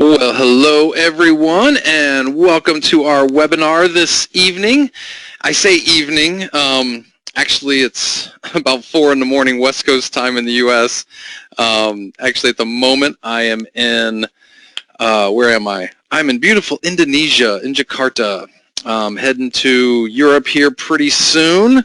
Well, hello everyone, and welcome to our webinar this evening. I say evening, actually it's about 4 in the morning West Coast time in the US. Actually at the moment I am in, where am I? I'm in beautiful Indonesia, in Jakarta. Heading to Europe here pretty soon.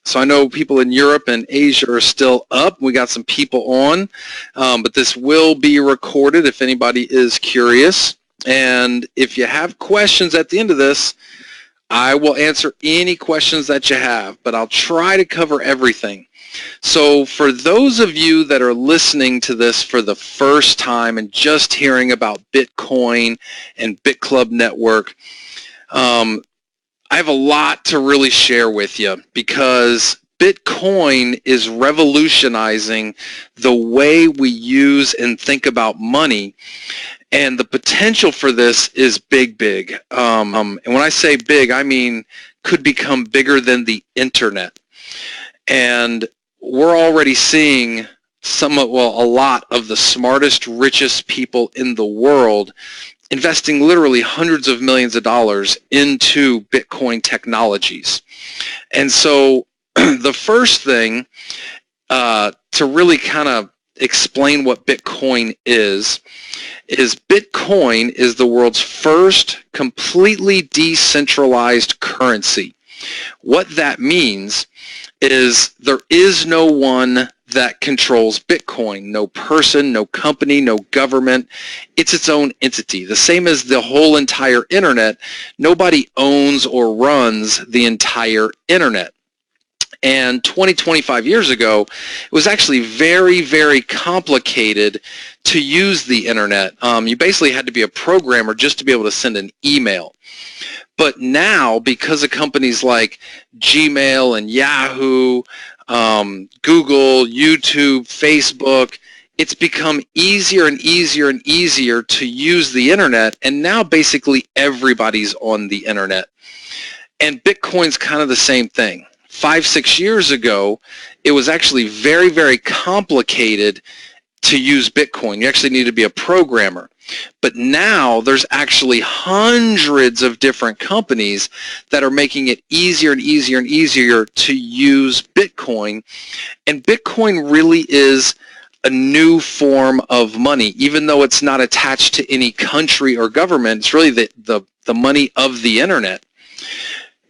So I know people in Europe and Asia are still up. We got some people on, but this will be recorded if anybody is curious. And if you have questions at the end of this, I will answer any questions that you have, but I'll try to cover everything. So for those of you that are listening to this for the first time and just hearing about Bitcoin and Bitclub network, I have a lot to really share with you because Bitcoin is revolutionizing the way we use and think about money, and the potential for this is big. And when I say big, I mean could become bigger than the internet. And we're already seeing a lot of the smartest, richest people in the world investing literally hundreds of millions of dollars into Bitcoin technologies. And so the first thing to really kind of explain what Bitcoin is Bitcoin is the world's first completely decentralized currency. What that means is there is no one that controls Bitcoin. No person, no company, no government. It's its own entity. The same as the whole entire internet. Nobody owns or runs the entire internet. And 25 years ago, it was actually very complicated to use the internet. You basically had to be a programmer just to be able to send an email. But now, because of companies like Gmail and Yahoo, Google, YouTube, Facebook, it's become easier and easier to use the internet, and now basically everybody's on the internet. And Bitcoin's kind of the same thing. 5-6 years ago, it was actually very complicated to use Bitcoin. You actually need to be a programmer. But now there's actually hundreds of different companies that are making it easier and easier to use Bitcoin. And Bitcoin really is a new form of money. Even though it's not attached to any country or government, it's really the money of the internet.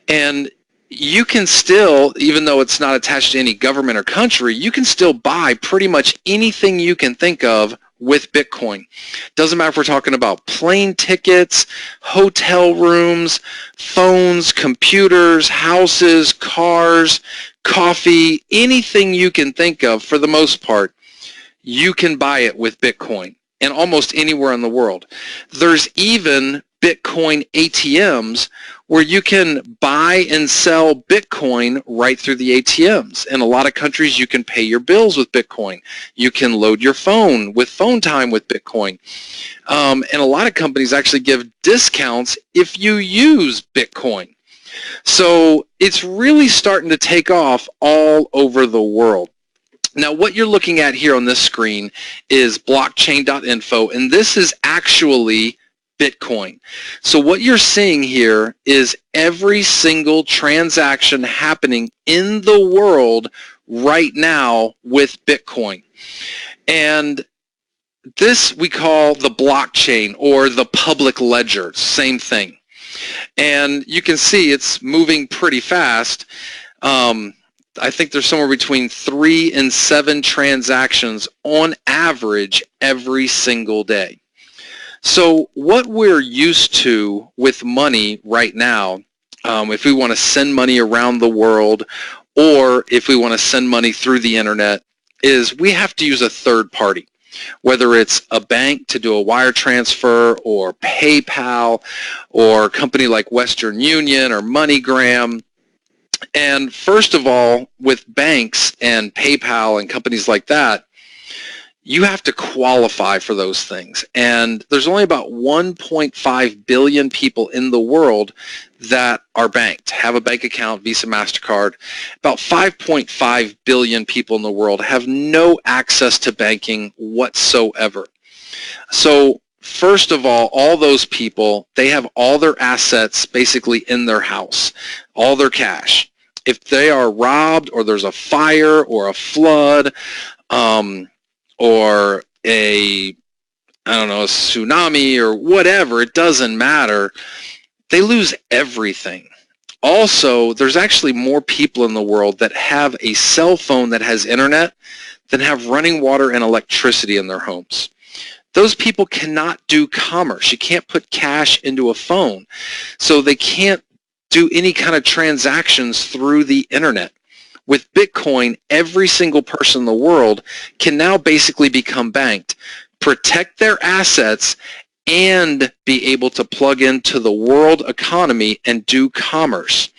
And you can still, even though it's not attached to any government or country, you can still buy pretty much anything you can think of with Bitcoin. Doesn't matter if we're talking about plane tickets, hotel rooms, phones, computers, houses, cars, coffee, anything you can think of, for the most part, you can buy it with Bitcoin, and almost anywhere in the world. There's even Bitcoin ATMs where you can buy and sell Bitcoin right through the ATMs. In a lot of countries, you can pay your bills with Bitcoin. You can load your phone with phone time with Bitcoin. And a lot of companies actually give discounts if you use Bitcoin. So it's really starting to take off all over the world. Now, what you're looking at here on this screen is blockchain.info, and this is actually Bitcoin. So what you're seeing here is every single transaction happening in the world right now with Bitcoin. And this we call the blockchain or the public ledger, same thing. And you can see it's moving pretty fast. I think there's somewhere between 3 and 7 transactions on average every single day. So what we're used to with money right now, if we want to send money around the world or if we want to send money through the internet, is we have to use a third party, whether it's a bank to do a wire transfer or PayPal or a company like Western Union or MoneyGram. And first of all, with banks and PayPal and companies like that, you have to qualify for those things. And there's only about 1.5 billion people in the world that are banked, have a bank account, Visa, MasterCard. About 5.5 billion people in the world have no access to banking whatsoever. So first of all those people, they have all their assets basically in their house, all their cash. If they are robbed or there's a fire or a flood or a tsunami or whatever, it doesn't matter, they lose everything. Also, there's actually more people in the world that have a cell phone that has internet than have running water and electricity in their homes. Those people cannot do commerce. You can't put cash into a phone. So they can't do any kind of transactions through the internet. With Bitcoin, every single person in the world can now basically become banked, protect their assets, and be able to plug into the world economy and do commerce.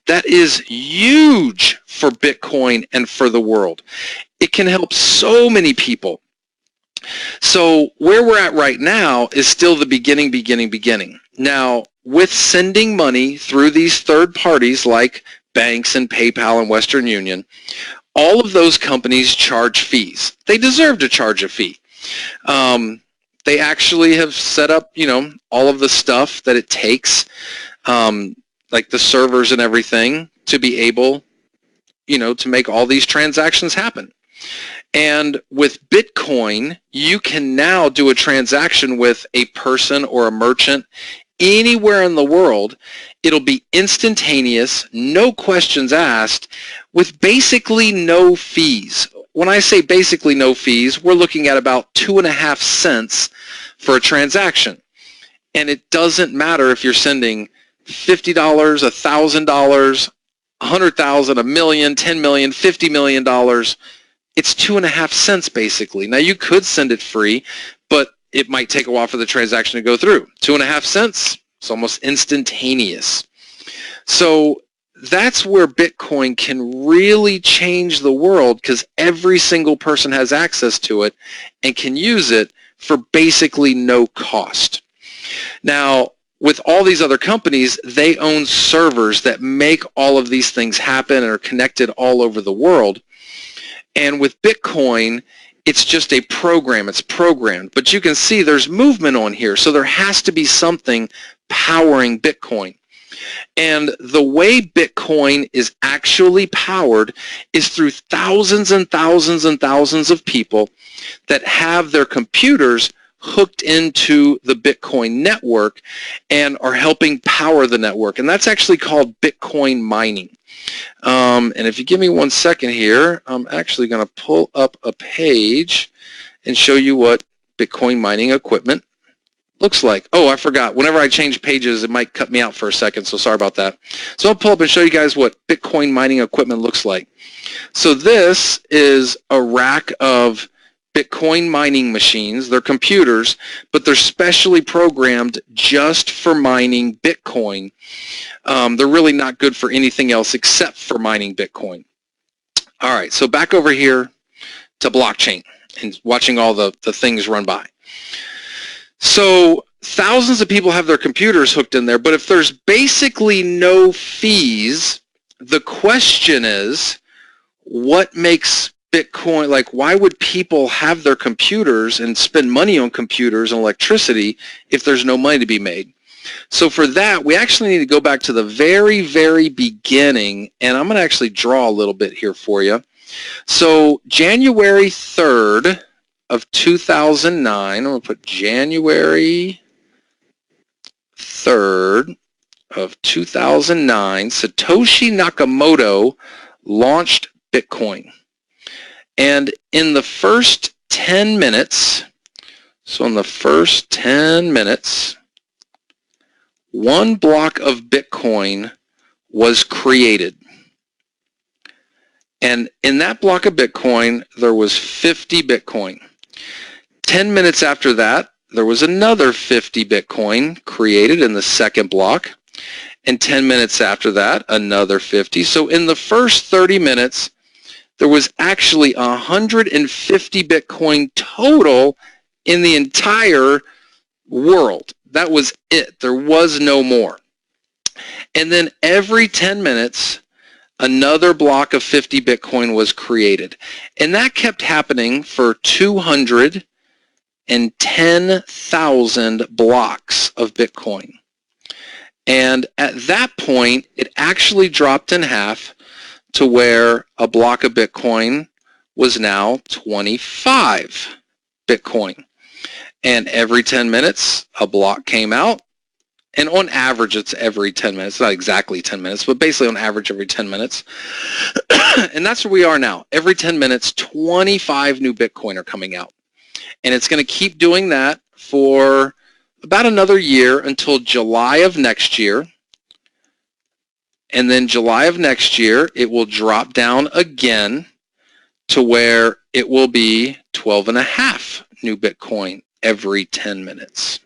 That is huge for Bitcoin and for the world. It can help so many people. So where we're at right now is still the beginning. Now, with sending money through these third parties like banks and PayPal and Western Union, all of those companies charge fees. They deserve to charge a fee. They actually have set up, all of the stuff that it takes, like the servers and everything, to be able, to make all these transactions happen. And with Bitcoin, you can now do a transaction with a person or a merchant anywhere in the world. It'll be instantaneous, no questions asked, with basically no fees. When I say basically no fees, we're looking at about 2.5 cents for a transaction. And it doesn't matter if you're sending $50, $1,000, $100,000, $1 million, $10 million, $50 million. It's 2.5 cents basically. Now you could send it free, but it might take a while for the transaction to go through. 2.5 cents, it's almost instantaneous. So that's where Bitcoin can really change the world, because every single person has access to it and can use it for basically no cost. Now, with all these other companies, they own servers that make all of these things happen and are connected all over the world. And with Bitcoin, it's just a program. It's programmed. But you can see there's movement on here. So there has to be something powering Bitcoin. And the way Bitcoin is actually powered is through thousands and thousands and thousands of people that have their computers hooked into the Bitcoin network and are helping power the network. And that's actually called Bitcoin mining. And if you give me 1 second here, I'm actually going to pull up a page and show you what Bitcoin mining equipment looks like. Oh, I forgot. Whenever I change pages, it might cut me out for a second, so sorry about that. So I'll pull up and show you guys what Bitcoin mining equipment looks like. So this is a rack of Bitcoin mining machines. They're computers, but they're specially programmed just for mining Bitcoin. They're really not good for anything else except for mining Bitcoin. All right, so back over here to blockchain and watching all the things run by. So thousands of people have their computers hooked in there, but if there's basically no fees, the question is, what makes Bitcoin, like, why would people have their computers and spend money on computers and electricity if there's no money to be made? So for that, we actually need to go back to the very, very beginning, and I'm going to actually draw a little bit here for you. So January 3rd of 2009, I'm going to put January 3rd of 2009, Satoshi Nakamoto launched Bitcoin. And in the first 10 minutes, so in the first 10 minutes, one block of Bitcoin was created. And in that block of Bitcoin, there was 50 Bitcoin. 10 minutes after that, there was another 50 Bitcoin created in the second block. And 10 minutes after that, another 50. So in the first 30 minutes, there was actually 150 Bitcoin total in the entire world. That was it. There was no more. And then every 10 minutes, another block of 50 Bitcoin was created. And that kept happening for 250 210,000 blocks of Bitcoin. And at that point, it actually dropped in half to where a block of Bitcoin was now 25 Bitcoin. And every 10 minutes, a block came out. And on average, it's every 10 minutes. Not exactly 10 minutes, but basically on average every 10 minutes. And that's where we are now. Every 10 minutes, 25 new Bitcoin are coming out. And it's going to keep doing that for about another year until July of next year. And then July of next year, it will drop down again to where it will be 12.5 new Bitcoin every 10 minutes.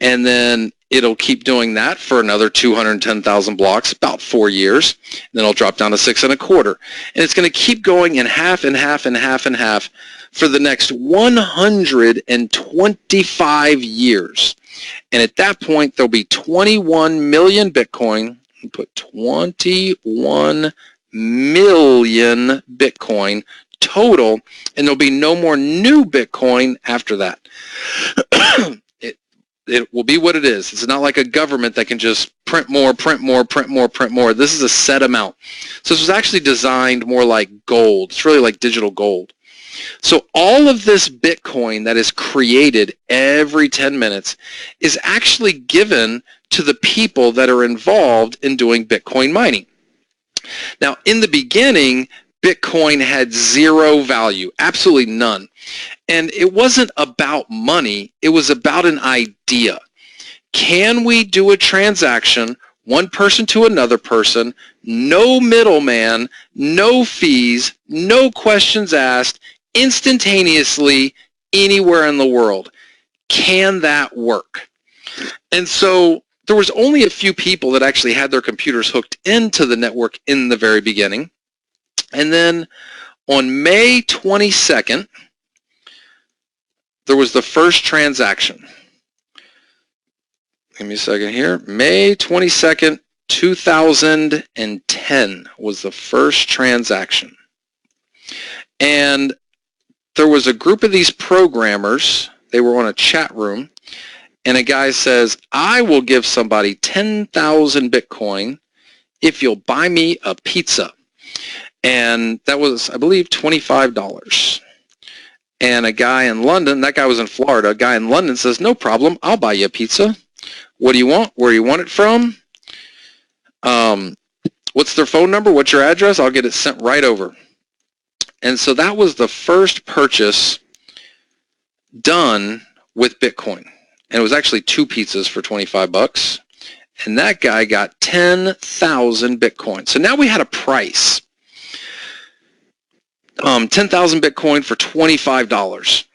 And then it'll keep doing that for another 210,000 blocks, about 4 years. Then it'll drop down to 6.25. And it's going to keep going in half and half and half and half for the next 125 years. And at that point, there'll be 21 million Bitcoin. Put 21 million Bitcoin total, and there'll be no more new Bitcoin after that. It will be what it is. It's not like a government that can just print more, print more, print more, print more. This is a set amount. So this was actually designed more like gold. It's really like digital gold. So all of this Bitcoin that is created every 10 minutes is actually given to the people that are involved in doing Bitcoin mining. Now, in the beginning, Bitcoin had zero value, absolutely none. And it wasn't about money, it was about an idea. Can we do a transaction, one person to another person, no middleman, no fees, no questions asked, instantaneously anywhere in the world? Can that work? And so there was only a few people that actually had their computers hooked into the network in the very beginning. And then on May 22nd, there was the first transaction. Give me a second here. May 22nd, 2010 was the first transaction. And there was a group of these programmers. They were on a chat room. And a guy says, I will give somebody 10,000 Bitcoin if you'll buy me a pizza. And that was, I believe, $25. And a guy in London, that guy was in Florida, a guy in London says, no problem, I'll buy you a pizza. What do you want? Where do you want it from? What's their phone number? What's your address? I'll get it sent right over. And so that was the first purchase done with Bitcoin. And it was actually 2 pizzas for $25. And that guy got 10,000 Bitcoin. So now we had a price. 10,000 Bitcoin for $25.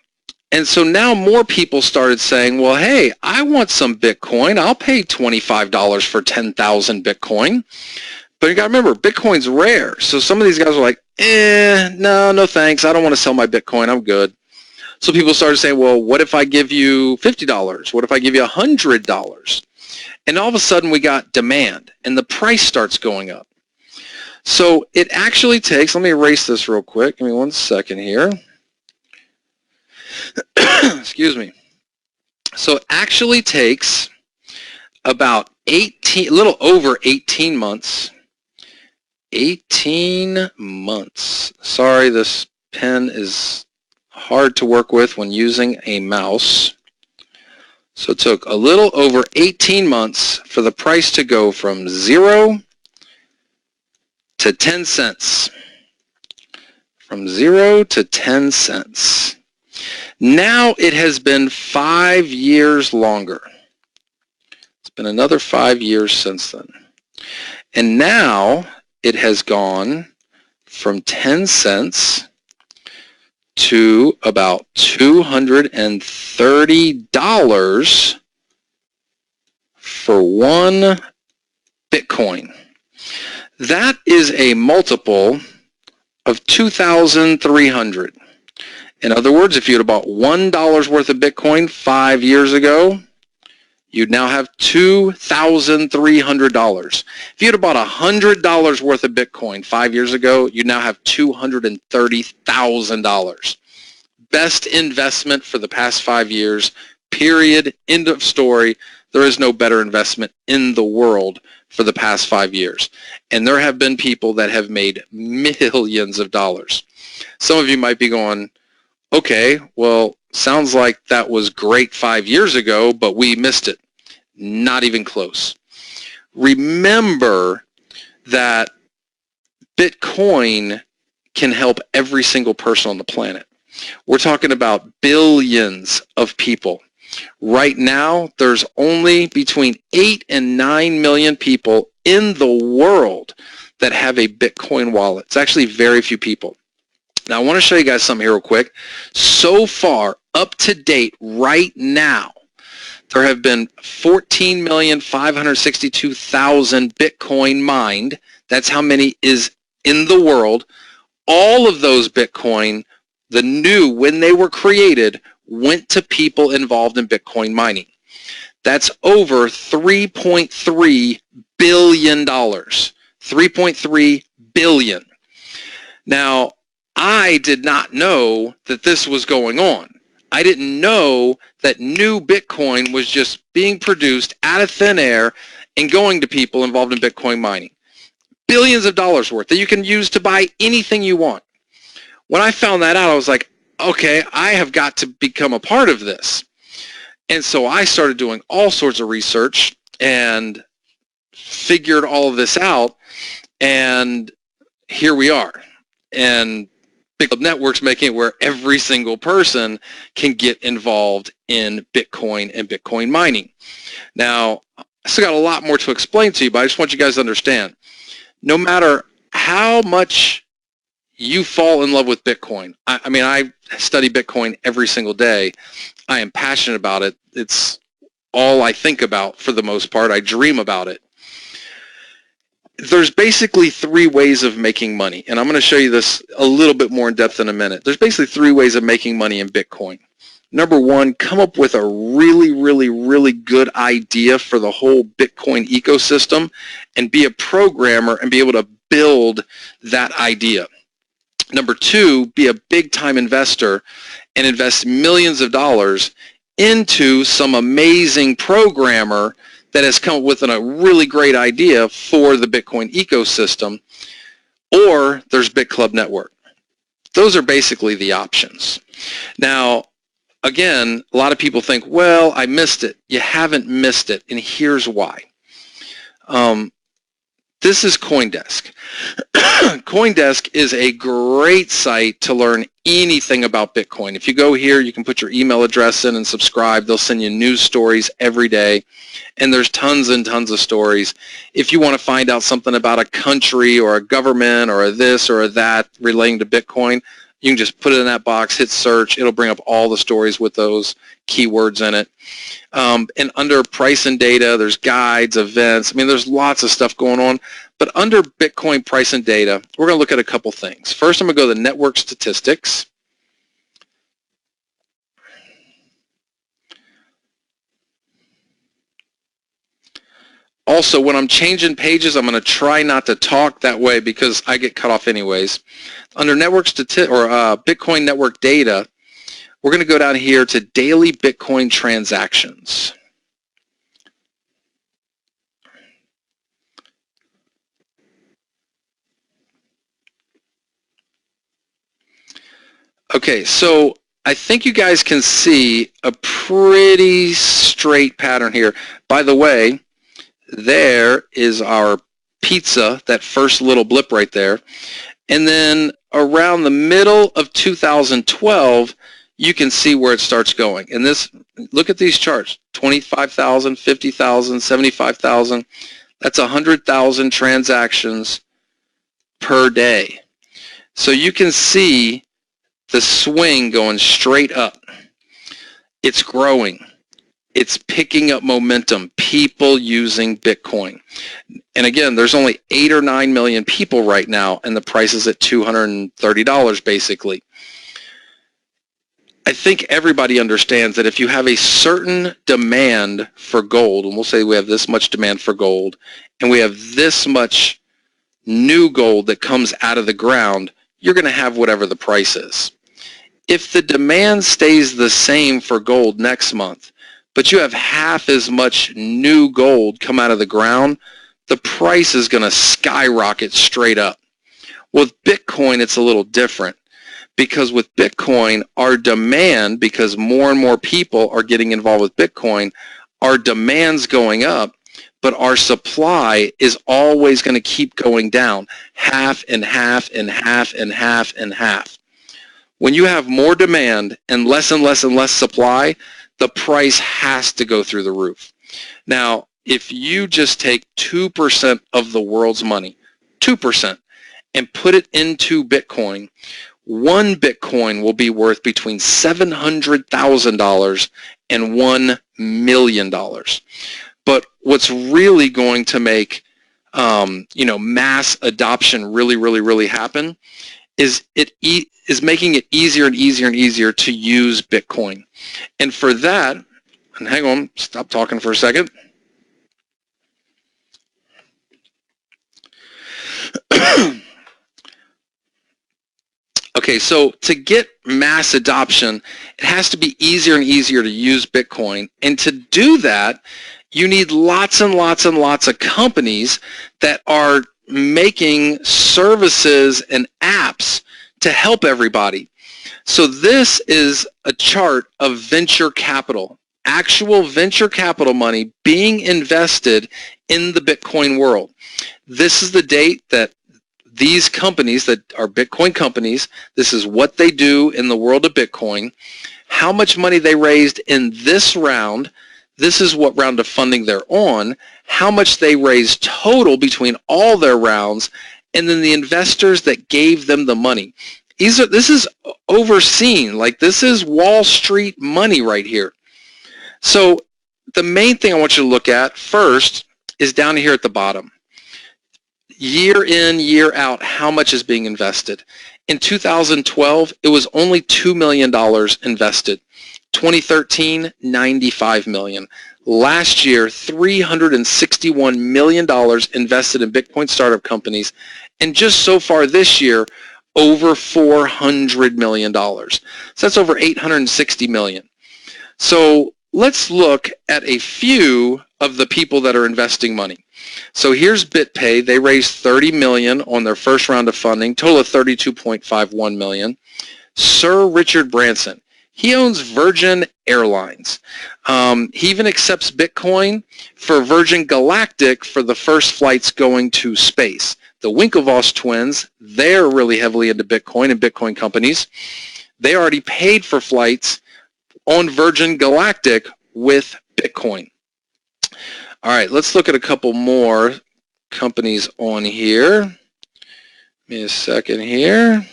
And so now more people started saying, well, hey, I want some Bitcoin. I'll pay $25 for 10,000 Bitcoin. But you got to remember, Bitcoin's rare. So some of these guys were like, no thanks. I don't want to sell my Bitcoin. I'm good. So people started saying, well, what if I give you $50? What if I give you $100? And all of a sudden we got demand and the price starts going up. So it actually takes, let me erase this real quick. Give me 1 second here. Excuse me. So it actually takes about a little over 18 months. 18 months. Sorry, this pen is hard to work with when using a mouse. So it took a little over 18 months for the price to go from 0 to 10 cents. From 0 to 10 cents. Now it has been 5 years longer. It's been another 5 years since then. And now it has gone from 10 cents to about $230 for 1 Bitcoin. That is a multiple of 2,300. In other words, if you had bought $1 worth of Bitcoin 5 years ago, you'd now have $2,300. If you had bought $100 worth of Bitcoin 5 years ago, you'd now have $230,000. best investment for the past 5 years, period, end of story. There is no better investment in the world for the past 5 years. And there have been people that have made millions of dollars. Some of you might be going, okay, well, sounds like that was great 5 years ago, but we missed it. Not even close. Remember that Bitcoin can help every single person on the planet. We're talking about billions of people. Right now, there's only between 8 and 9 million people in the world that have a Bitcoin wallet. It's actually very few people. Now, I want to show you guys something here real quick. So far, up to date, right now, there have been 14,562,000 Bitcoin mined. That's how many is in the world. All of those Bitcoin, the new, when they were created, went to people involved in Bitcoin mining. That's over $3.3 billion. 3.3 billion. Now, I did not know that this was going on. I didn't know that new Bitcoin was just being produced out of thin air and going to people involved in Bitcoin mining. Billions of dollars worth that you can use to buy anything you want. When I found that out, I was like, okay, I have got to become a part of this. And so I started doing all sorts of research and figured all of this out, and here we are. And Bitclub Network's making it where every single person can get involved in Bitcoin and Bitcoin mining. Now, I still got a lot more to explain to you, but I just want you guys to understand, no matter how much you fall in love with Bitcoin, I mean, I study Bitcoin every single day. I am passionate about it. It's all I think about for the most part. I dream about it. There's basically 3 ways of making money, and I'm going to show you this a little bit more in depth in a minute. There's basically 3 ways of making money in Bitcoin. Number 1, come up with a really good idea for the whole Bitcoin ecosystem and be a programmer and be able to build that idea. Number 2, be a big-time investor and invest millions of dollars into some amazing programmer that has come up with a really great idea for the Bitcoin ecosystem. Or there's Bitclub Network. Those are basically the options. Now, again, a lot of people think, well, I missed it. You haven't missed it, and here's why. This is CoinDesk. CoinDesk is a great site to learn anything about Bitcoin. If you go here, you can put your email address in and subscribe. They'll send you news stories every day, and there's tons and tons of stories. If you want to find out something about a country or a government or a this or a that relating to Bitcoin, you can just put it in that box, hit search. It'll bring up all the stories with those keywords in it. And under price and data, there's guides, events. I mean, there's lots of stuff going on. But under Bitcoin price and data, we're going to look at a couple things. First, I'm going to go to the network statistics. Also, when I'm changing pages, I'm going to try not to talk that way because I get cut off anyways. Under network Bitcoin network data, we're going to go down here to daily Bitcoin transactions. Okay, so I think you guys can see a pretty straight pattern here. By the way, there is our pizza, that first little blip right there. And then around the middle of 2012, you can see where it starts going. And this, look at these charts, 25,000, 50,000, 75,000. That's 100,000 transactions per day. So you can see the swing going straight up. It's growing. It's picking up momentum, people using Bitcoin. And again, there's only 8 or 9 million people right now, and the price is at $230 basically. I think everybody understands that if you have a certain demand for gold, and we'll say we have this much demand for gold, and we have this much new gold that comes out of the ground, you're going to have whatever the price is. If the demand stays the same for gold next month, but you have half as much new gold come out of the ground, the price is going to skyrocket straight up. With Bitcoin, it's a little different, because with Bitcoin, our demand, because more and more people are getting involved with Bitcoin, our demand's going up, but our supply is always going to keep going down, half and half and half and half and half. When you have more demand and less and less and less supply, the price has to go through the roof. Now, if you just take 2% of the world's money, 2%, and put it into Bitcoin, one Bitcoin will be worth between $700,000 and $1 million. But what's really going to make mass adoption really happen is making it easier and easier and easier to use Bitcoin. And for that, and hang on, stop talking for a second. Okay, so to get mass adoption, it has to be easier and easier to use Bitcoin. And to do that, you need lots and lots and lots of companies that are making services and apps to help everybody. So this is a chart of venture capital, actual venture capital money being invested in the Bitcoin world. This is the date that these companies that are Bitcoin companies, this is what they do in the world of Bitcoin, how much money they raised in this round, this is what round of funding they're on, how much they raised total between all their rounds, and then the investors that gave them the money. This is overseen, like this is Wall Street money right here. So the main thing I want you to look at first is down here at the bottom. Year in, year out, how much is being invested. In 2012, it was only $2 million invested. 2013, $95 million. Last year, $361 million invested in Bitcoin startup companies. And just so far this year, over $400 million. So that's over $860 million. So let's look at a few of the people that are investing money. So here's BitPay. They raised $30 million on their first round of funding, total of $32.51 million. Sir Richard Branson, he owns Virgin Airlines. He even accepts Bitcoin for Virgin Galactic for the first flights going to space. The Winklevoss twins, they're really heavily into Bitcoin and Bitcoin companies. They already paid for flights on Virgin Galactic with Bitcoin. All right, let's look at a couple more companies on here. Give me a second here.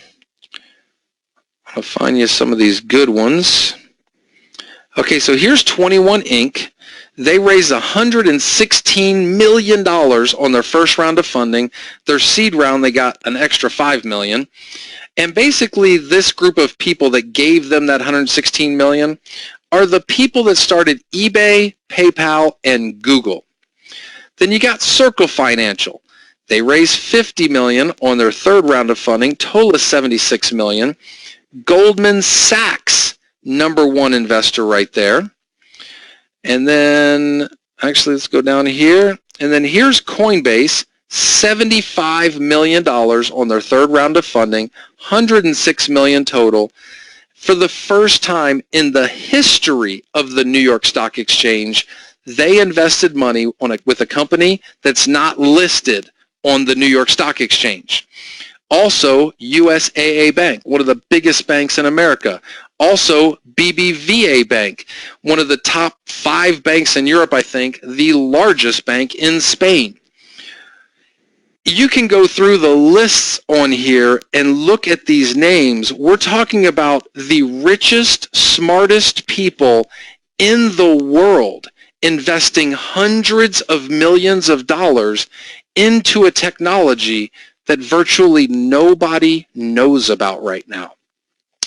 I'll find you some of these good ones. Okay, so here's 21 Inc. They raised $116 million on their first round of funding. Their seed round, they got an extra $5 million. And basically, this group of people that gave them that $116 million are the people that started eBay, PayPal, and Google. Then you got Circle Financial. They raised $50 million on their third round of funding, total of $76 million. Goldman Sachs, number one investor right there. And then, actually, let's go down here. And then here's Coinbase, $75 million on their third round of funding, $106 million total. For the first time in the history of the New York Stock Exchange, they invested money with a company that's not listed on the New York Stock Exchange. Also, USAA Bank, one of the biggest banks in America. Also, BBVA Bank, one of the top 5 banks in Europe, I think, the largest bank in Spain. You can go through the lists on here and look at these names. We're talking about the richest, smartest people in the world investing hundreds of millions of dollars into a technology that virtually nobody knows about right now.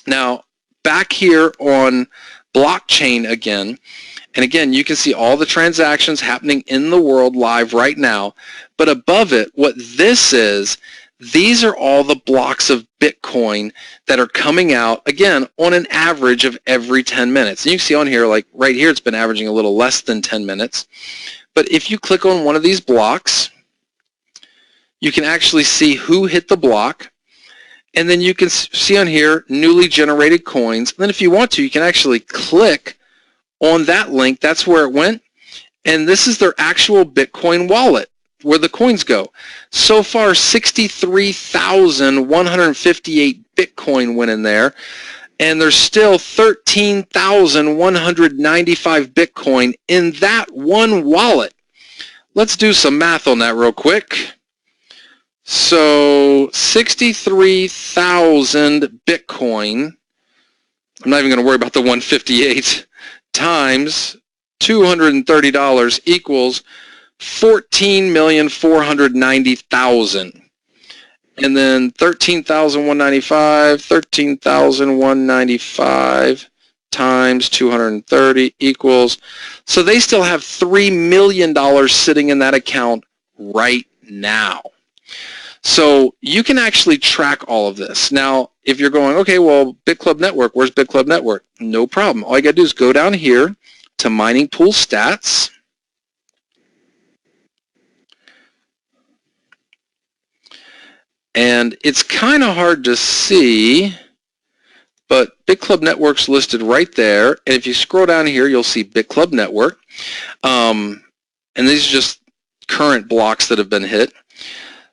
Now, back here on blockchain again, and again, you can see all the transactions happening in the world live right now. But above it, what this is These are all the blocks of Bitcoin that are coming out, again, on an average of every 10 minutes. And you can see on here, like right here, it's been averaging a little less than 10 minutes. But if you click on one of these blocks, you can actually see who hit the block. And then you can see on here, newly generated coins. And then if you want to, you can actually click on that link. That's where it went. And this is their actual Bitcoin wallet, where the coins go. So far, 63,158 Bitcoin went in there, and there's still 13,195 Bitcoin in that one wallet. Let's do some math on that real quick. So 63,000 Bitcoin, I'm not even going to worry about the 158, times $230 equals 14,490,000. And then 13,195 times 230 equals, so they still have $3 million sitting in that account right now. So you can actually track all of this. Now, if you're going, okay, well, Bitclub Network, where's Bitclub Network? No problem. All you got to do is go down here to Mining Pool Stats. And it's kind of hard to see, but Bitclub Network's listed right there. And if you scroll down here, you'll see Bitclub Network. And these are just current blocks that have been hit.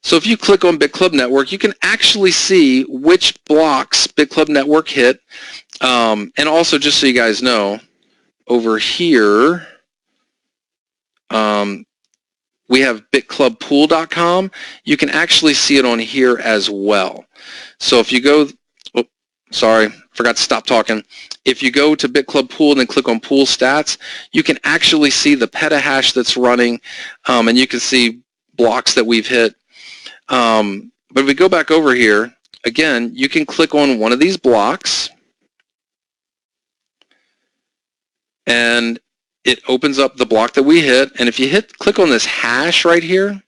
So if you click on Bitclub Network, you can actually see which blocks Bitclub Network hit. And also, just so you guys know, over here, we have bitclubpool.com. You can actually see it on here as well. So if you go, oh, sorry, forgot to stop talking. If you go to Bitclub Pool and then click on Pool Stats, you can actually see the petahash that's running, and you can see blocks that we've hit. But if we go back over here, again, you can click on one of these blocks, and it opens up the block that we hit. And if you click on this hash right here,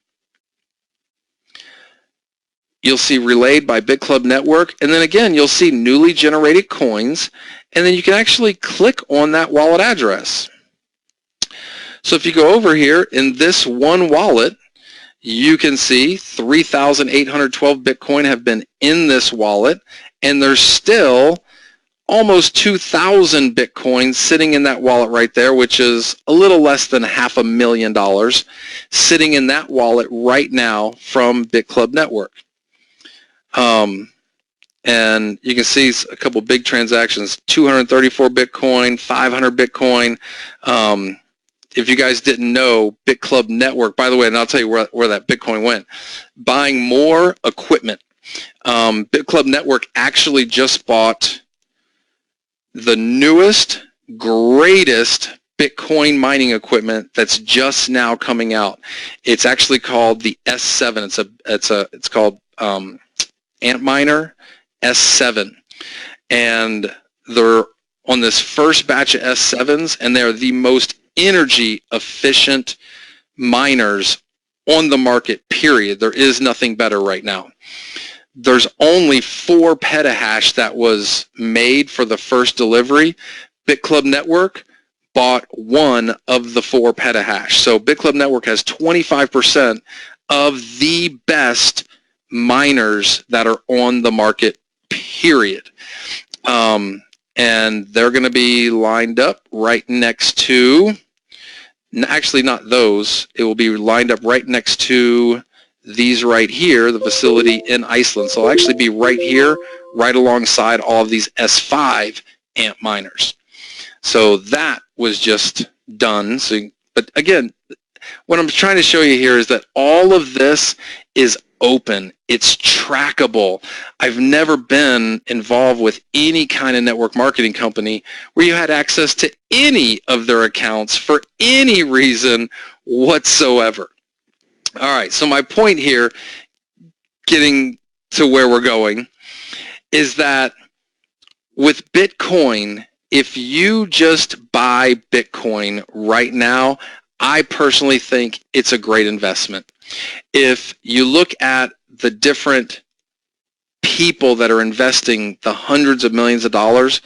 you'll see relayed by Bitclub Network. And then again, you'll see newly generated coins. And then you can actually click on that wallet address. So if you go over here in this one wallet, you can see 3,812 Bitcoin have been in this wallet. And there's still almost 2,000 Bitcoin sitting in that wallet right there, which is a little less than $500,000 sitting in that wallet right now from Bitclub Network. And you can see a couple big transactions, 234 Bitcoin, 500 Bitcoin. If you guys didn't know, Bitclub Network, by the way, and I'll tell you where that Bitcoin went, buying more equipment. Bitclub Network actually just bought the newest, greatest Bitcoin mining equipment that's just now coming out. It's actually called the S7. It's called Antminer S7, and they're on this first batch of S7s, and they're the most energy efficient miners on the market, period. There is nothing better right now. There's only 4 petahash that was made for the first delivery. Bitclub Network bought 1 of the 4 petahash. So Bitclub Network has 25% of the best miners that are on the market, period. And they're going to be lined up right next to, actually not those, it will be lined up right next to these right here, the facility in Iceland. So it'll actually be right here, right alongside all of these S5 amp miners. So that was just done. So, but again, what I'm trying to show you here is that all of this is open. It's trackable. I've never been involved with any kind of network marketing company where you had access to any of their accounts for any reason whatsoever. All right, so my point here, getting to where we're going, is that with Bitcoin, if you just buy Bitcoin right now, I personally think it's a great investment. If you look at the different people that are investing the hundreds of millions of dollars,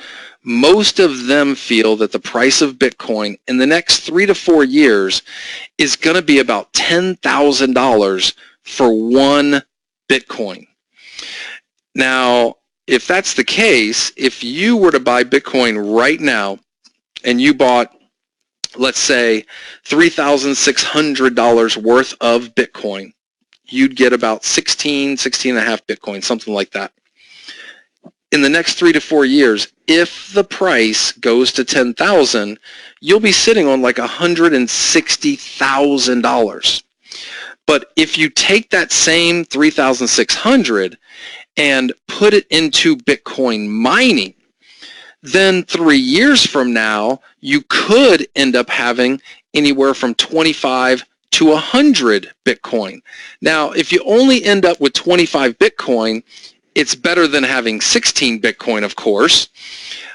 most of them feel that the price of Bitcoin in the next 3 to 4 years is going to be about $10,000 for one Bitcoin. Now, if that's the case, if you were to buy Bitcoin right now and you bought, let's say, $3,600 worth of Bitcoin, you'd get about 16 and a half Bitcoin, something like that. In the next 3 to 4 years, if the price goes to 10,000, you'll be sitting on like $160,000. But if you take that same 3,600 and put it into Bitcoin mining, then 3 years from now, you could end up having anywhere from 25 to 100 Bitcoin. Now, if you only end up with 25 Bitcoin, it's better than having 16 Bitcoin, of course.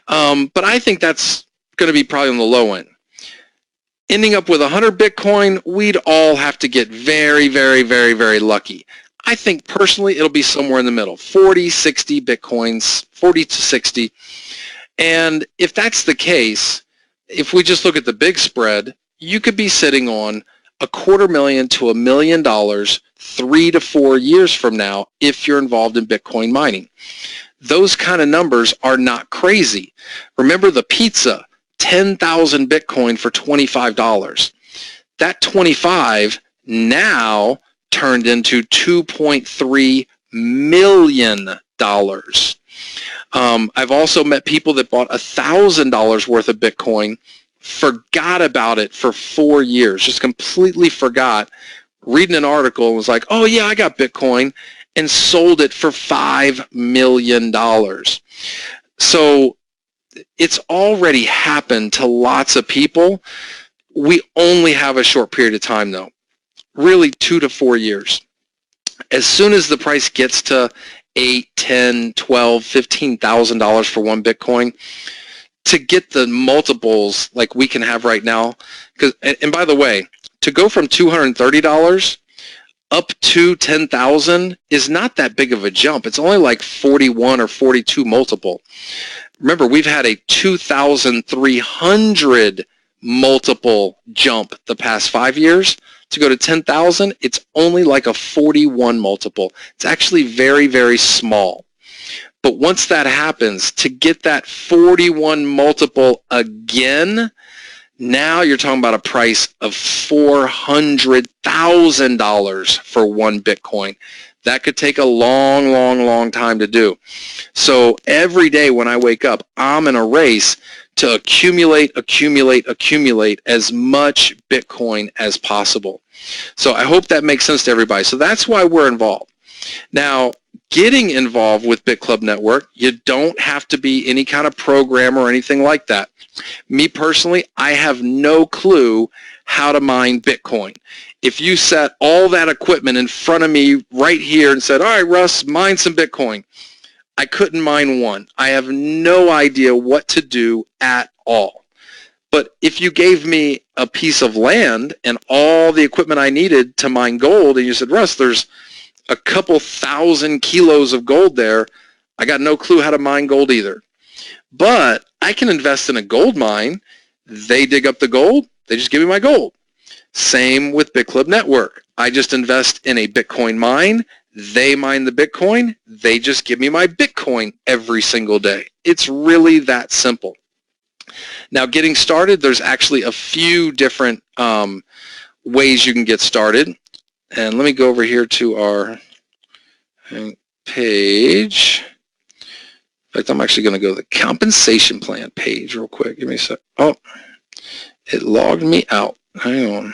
But I think that's going to be probably on the low end. Ending up with 100 Bitcoin, we'd all have to get very, very, very, very lucky. I think personally it'll be somewhere in the middle, 40, 60 Bitcoins, 40 to 60. And if that's the case, if we just look at the big spread, you could be sitting on $250,000 to $1 million 3 to 4 years from now if you're involved in Bitcoin mining. Those kind of numbers are not crazy. Remember the pizza, 10,000 Bitcoin for $25. That 25 now turned into $2.3 million. I've also met people that bought $1,000 worth of Bitcoin, forgot about it for 4 years, just completely forgot, reading an article and was like, oh yeah, I got Bitcoin, and sold it for $5 million. So it's already happened to lots of people. We only have a short period of time though, really 2 to 4 years. As soon as the price gets to $8, $10, $12, $15,000 for one Bitcoin, to get the multiples like we can have right now, and by the way, to go from $230 up to 10,000 is not that big of a jump. It's only like 41 or 42 multiple. Remember, we've had a 2,300 multiple jump the past 5 years. To go to 10,000, it's only like a 41 multiple. It's actually very, very small. But once that happens, to get that 41 multiple again, now you're talking about a price of $400,000 for one Bitcoin. That could take a long, long, long time to do. So every day when I wake up, I'm in a race to accumulate as much Bitcoin as possible. So I hope that makes sense to everybody. So that's why we're involved. Now, getting involved with Bitclub Network, you don't have to be any kind of programmer or anything like that. Me personally, I have no clue how to mine Bitcoin. If you set all that equipment in front of me right here and said, all right, Russ, mine some Bitcoin, I couldn't mine one. I have no idea what to do at all. But if you gave me a piece of land and all the equipment I needed to mine gold, and you said, Russ, there's a couple thousand kilos of gold there, I got no clue how to mine gold either. But I can invest in a gold mine. They dig up the gold. They just give me my gold. Same with Bitclub Network. I just invest in a Bitcoin mine. They mine the Bitcoin. They just give me my Bitcoin every single day. It's really that simple. Now, getting started, there's actually a few different ways you can get started. And let me go over here to our page. In fact, I'm actually going to go to the compensation plan page real quick. Give me a sec. Oh, it logged me out. Hang on.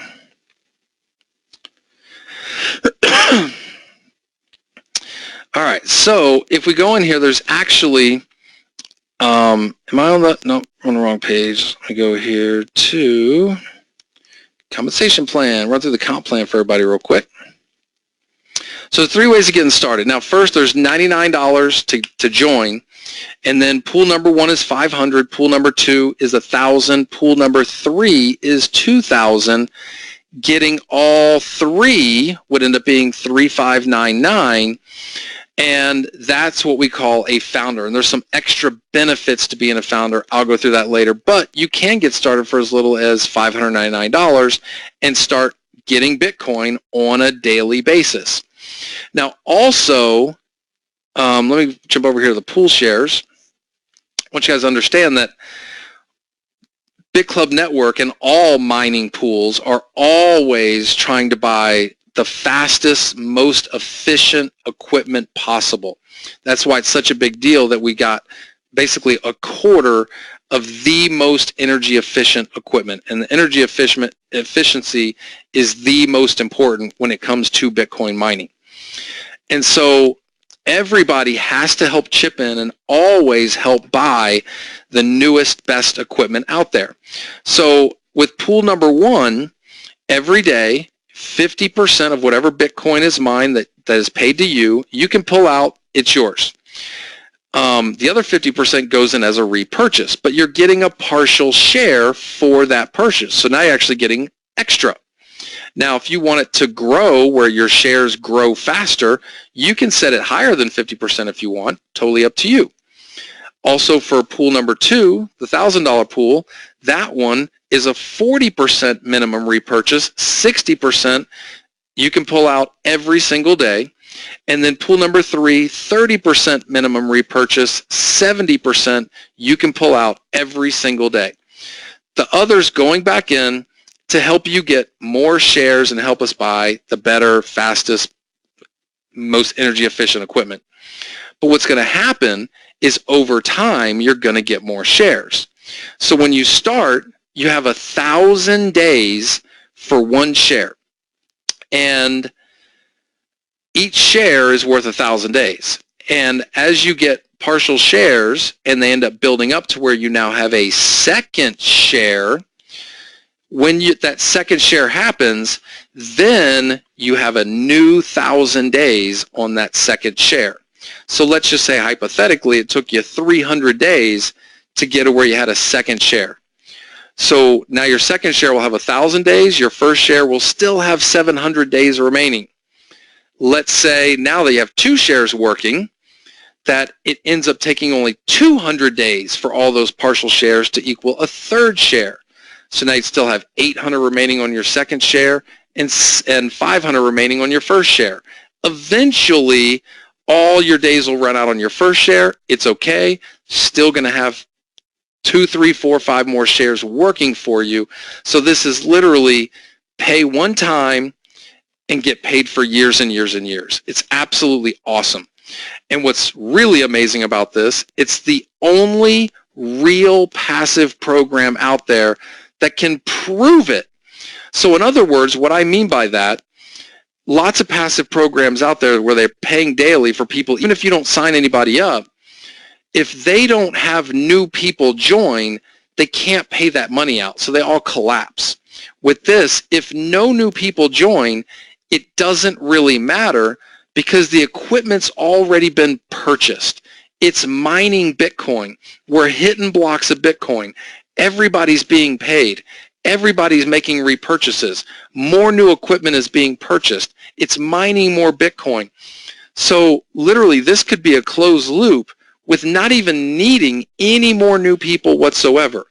All right, so if we go in here, there's actually, am I on the, no, I'm on the wrong page. Let me go here to compensation plan, run through the comp plan for everybody real quick. So 3 ways of getting started. Now, first, there's $99 to join, and then pool number 1 is $500, pool number 2 is $1,000, pool number 3 is $2,000. Getting all three would end up being 3,599, and that's what we call a founder. And there's some extra benefits to being a founder. I'll go through that later, but you can get started for as little as $599 and start getting Bitcoin on a daily basis. Now, also, let me jump over here to the pool shares. I want you guys to understand that Bitclub Network and all mining pools are always trying to buy the fastest, most efficient equipment possible. That's why it's such a big deal that we got basically a quarter of the most energy efficient equipment. And the energy efficiency is the most important when it comes to Bitcoin mining. And so everybody has to help chip in and always help buy the newest, best equipment out there. So with pool number one, every day, 50% of whatever Bitcoin is mined that is paid to you, you can pull out, it's yours. The other 50% goes in as a repurchase, but you're getting a partial share for that purchase. So now you're actually getting extra. Now, if you want it to grow where your shares grow faster, you can set it higher than 50% if you want, totally up to you. Also for pool number two, the $1,000 pool, that one is a 40% minimum repurchase, 60% you can pull out every single day. And then pool number three, 30% minimum repurchase, 70% you can pull out every single day. The others going back in to help you get more shares and help us buy the better, fastest, most energy efficient equipment. But what's going to happen is over time, you're going to get more shares. So when you start, you have 1,000 days for one share. And each share is worth 1,000 days. And as you get partial shares and they end up building up to where you now have a second share, when that second share happens, then you have a new 1,000 days on that second share. So let's just say hypothetically it took you 300 days to get to where you had a second share. So now your second share will have 1,000 days, your first share will still have 700 days remaining. Let's say now that you have two shares working, that it ends up taking only 200 days for all those partial shares to equal a third share. So now you still have 800 remaining on your second share and 500 remaining on your first share. Eventually, all your days will run out on your first share. It's okay. Still going to have 2, 3, 4, 5 more shares working for you. So this is literally pay one time and get paid for years and years and years. It's absolutely awesome. And what's really amazing about this, it's the only real passive program out there that can prove it. So in other words, what I mean by that, lots of passive programs out there where they're paying daily for people, even if you don't sign anybody up, if they don't have new people join, they can't pay that money out. So they all collapse. With this, if no new people join, it doesn't really matter because the equipment's already been purchased. It's mining Bitcoin. We're hitting blocks of Bitcoin. Everybody's being paid. Everybody's making repurchases. More new equipment is being purchased. It's mining more Bitcoin. So literally, this could be a closed loop with not even needing any more new people whatsoever.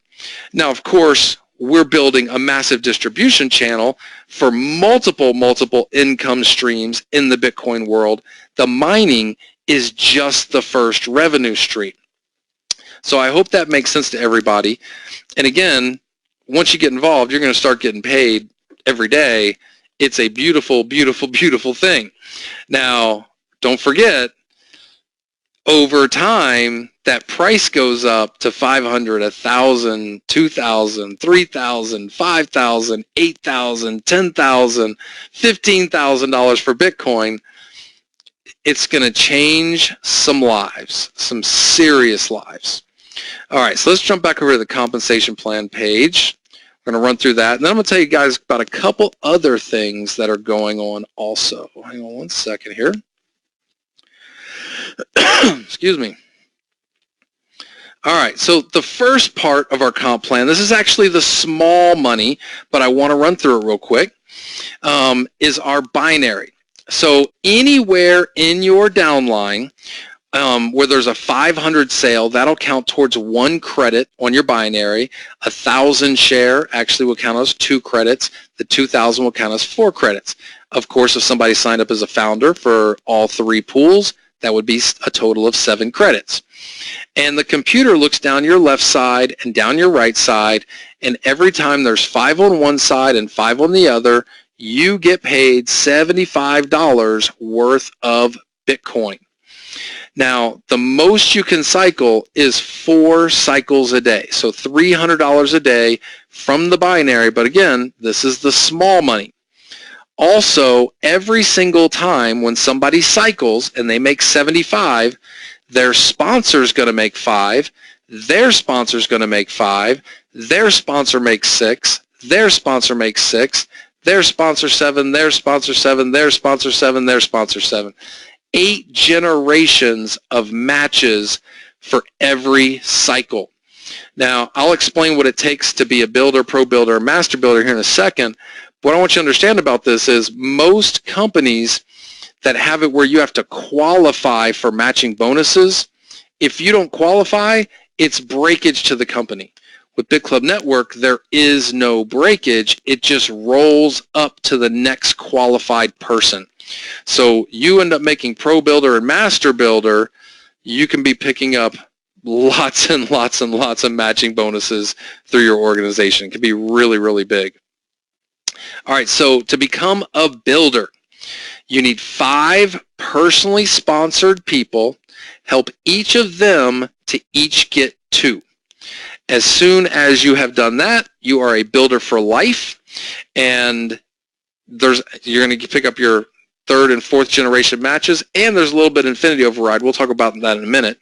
Now, of course, we're building a massive distribution channel for multiple income streams in the Bitcoin world. The mining is just the first revenue stream. So I hope that makes sense to everybody. And again, once you get involved, you're going to start getting paid every day. It's a beautiful, beautiful, beautiful thing. Now, don't forget, over time, that price goes up to 500, 1,000, 2,000, 3,000, 5,000, 8,000, 10,000, $15,000 for Bitcoin. It's going to change some lives, some serious lives. All right, so let's jump back over to the compensation plan page. We're going to run through that, and then I'm going to tell you guys about a couple other things that are going on also. Hang on one second here. Excuse me. All right, so the first part of our comp plan, this is actually the small money, but I want to run through it real quick. is our binary. So anywhere in your downline where there's a 500 sale, that'll count towards 1 credit on your binary. 1,000 share actually will count as 2 credits. The 2,000 will count as 4 credits. Of course, if somebody signed up as a founder for all 3 pools, that would be a total of 7 credits. And the computer looks down your left side and down your right side, and every time there's 5 on one side and 5 on the other, you get paid $75 worth of Bitcoin. Now, the most you can cycle is 4 cycles a day, so $300 a day from the binary, but again, this is the small money. Also, every single time when somebody cycles and they make 75, their sponsor's going to make 5, their sponsor's going to make 5, their sponsor makes 6, their sponsor makes 6, their sponsor 7, their sponsor 7, their sponsor 7, their sponsor 7. 8 generations of matches for every cycle. Now, I'll explain what it takes to be a builder, pro builder, or master builder here in a second. What I want you to understand about this is most companies that have it where you have to qualify for matching bonuses, if you don't qualify, it's breakage to the company. With Bitclub Network, there is no breakage. It just rolls up to the next qualified person. So you end up making pro builder and master builder, you can be picking up lots and lots and lots of matching bonuses through your organization. It can be really, really big. All right, so to become a builder, you need 5 personally sponsored people. Help each of them to each get 2. As soon as you have done that, you are a builder for life, and you're going to pick up your 3rd and 4th generation matches, and there's a little bit of infinity override. We'll talk about that in a minute.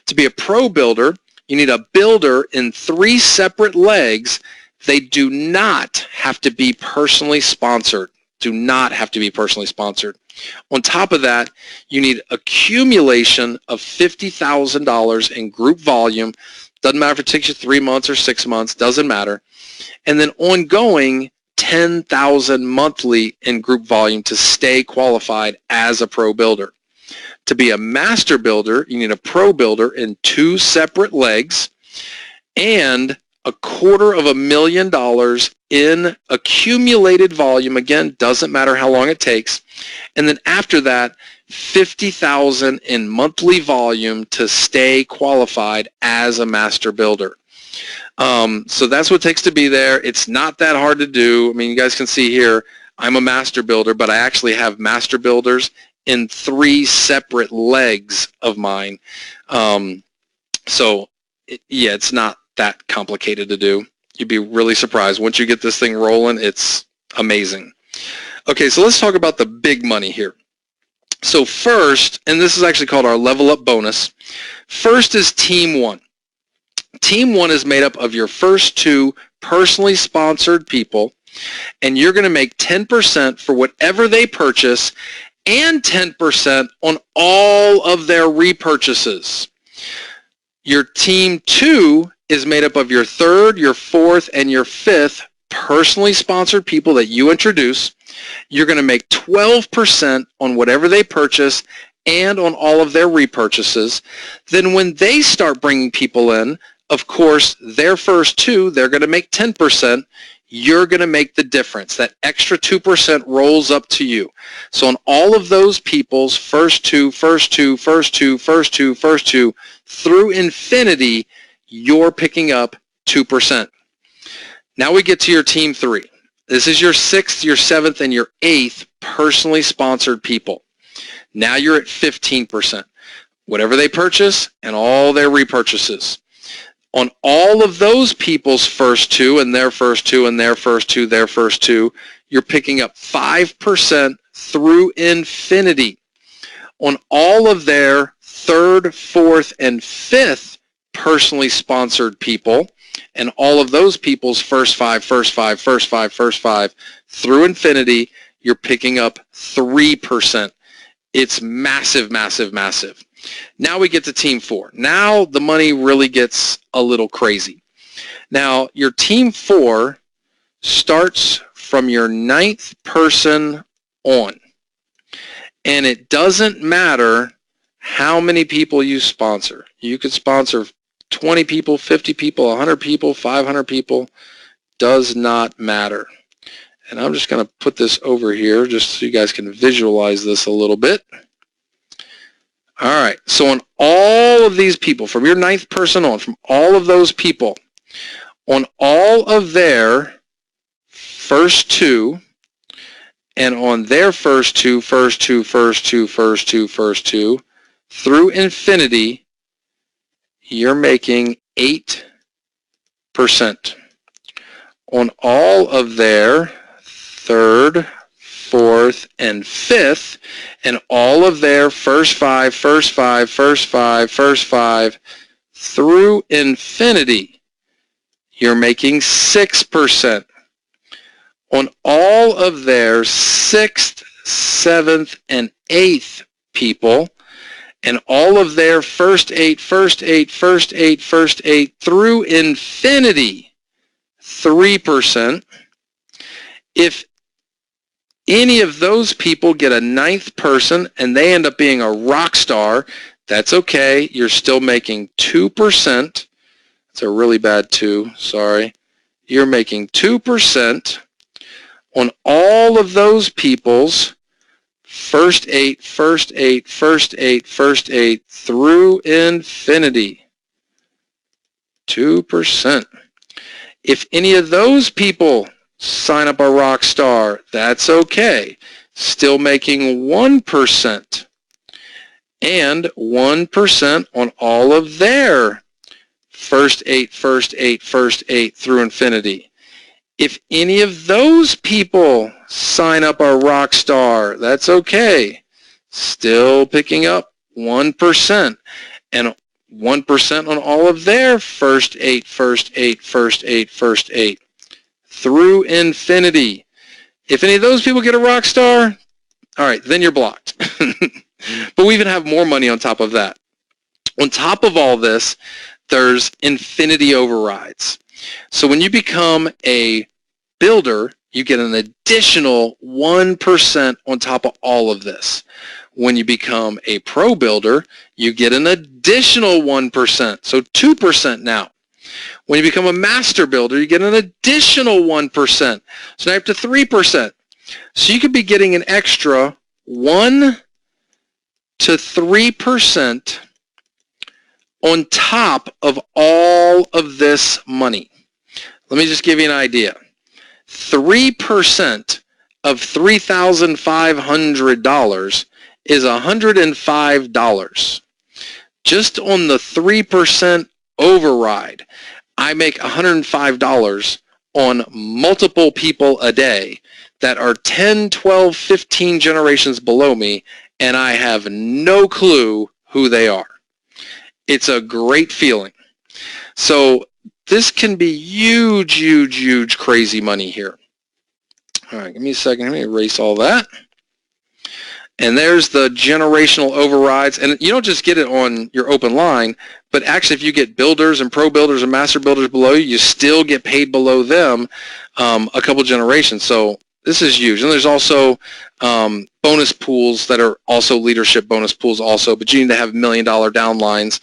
To be a pro builder, you need a builder in 3 separate legs. They do not have to be personally sponsored. Do not have to be personally sponsored. On top of that, you need accumulation of $50,000 in group volume. Doesn't matter if it takes you 3 months or 6 months, doesn't matter. And then ongoing 10,000 monthly in group volume to stay qualified as a pro builder. To be a master builder, you need a pro builder in 2 separate legs and $250,000 in accumulated volume. Again, doesn't matter how long it takes. And then after that, 50,000 in monthly volume to stay qualified as a master builder. So that's what it takes to be there. It's not that hard to do. I mean, you guys can see here, I'm a master builder, but I actually have master builders in 3 separate legs of mine. So yeah, it's not that complicated to do. You'd be really surprised. Once you get this thing rolling, it's amazing. Okay, so let's talk about the big money here. So first, and this is actually called our level up bonus, first is Team 1. Team 1 is made up of your first 2 personally sponsored people, and you're going to make 10% for whatever they purchase and 10% on all of their repurchases. Your Team 2 is made up of your 3rd, your 4th, and your 5th personally sponsored people that you introduce. You're going to make 12% on whatever they purchase and on all of their repurchases. Then when they start bringing people in, of course, their first 2, they're going to make 10%. You're going to make the difference. That extra 2% rolls up to you. So on all of those people's first 2, through infinity, you're picking up 2%. Now we get to your Team 3. This is your 6th, your 7th, and your 8th personally sponsored people. Now you're at 15%. Whatever they purchase and all their repurchases. On all of those people's first 2 and their first 2 and their first 2, their first 2, you're picking up 5% through infinity. On all of their 3rd, 4th, and 5th personally sponsored people, and all of those people's first 5 through infinity, you're picking up 3%. It's massive, massive, massive. Now we get to Team 4. Now the money really gets a little crazy. Now your Team 4 starts from your 9th person on. And it doesn't matter how many people you sponsor. You could sponsor 20 people, 50 people, 100 people, 500 people. Does not matter. And I'm just going to put this over here just so you guys can visualize this a little bit. All right, so on all of these people, from your 9th person on, from all of those people, on all of their first two, and on their first two, through infinity, you're making 8%. On all of their third, fourth, and fifth, and all of their first five, through infinity, you're making 6%. On all of their 6th, 7th, and 8th people, and all of their first eight, through infinity, 3%. If any of those people get a 9th person and they end up being a rock star, that's okay. You're still making 2%. It's a really bad 2, sorry. You're making 2% on all of those people's first eight, through infinity. 2%. If any of those people sign up a rock star, that's okay. Still making 1%. And 1% on all of their first eight, through infinity. If any of those people sign up a rock star, that's okay. Still picking up 1%. And 1% on all of their first eight, through infinity. If any of those people get a rock star, all right, then you're blocked. But we even have more money on top of that. On top of all this, there's infinity overrides. So when you become a builder, you get an additional 1% on top of all of this. When you become a pro builder, you get an additional 1%, so 2% now. When you become a master builder, you get an additional 1%, so now you're up to 3%. So you could be getting an extra 1 to 3% on top of all of this money. Let me just give you an idea. 3% of $3,500 is $105. Just on the 3% override, I make $105 on multiple people a day that are 10, 12, 15 generations below me, and I have no clue who they are. It's a great feeling. So this can be huge, huge, huge, crazy money here. All right, give me a second. Let me erase all that. And there's the generational overrides. And you don't just get it on your open line, but actually if you get builders and pro builders and master builders below you, you still get paid below them a couple generations. So this is huge. And there's also bonus pools that are also leadership bonus pools also, but you need to have $1 million downlines.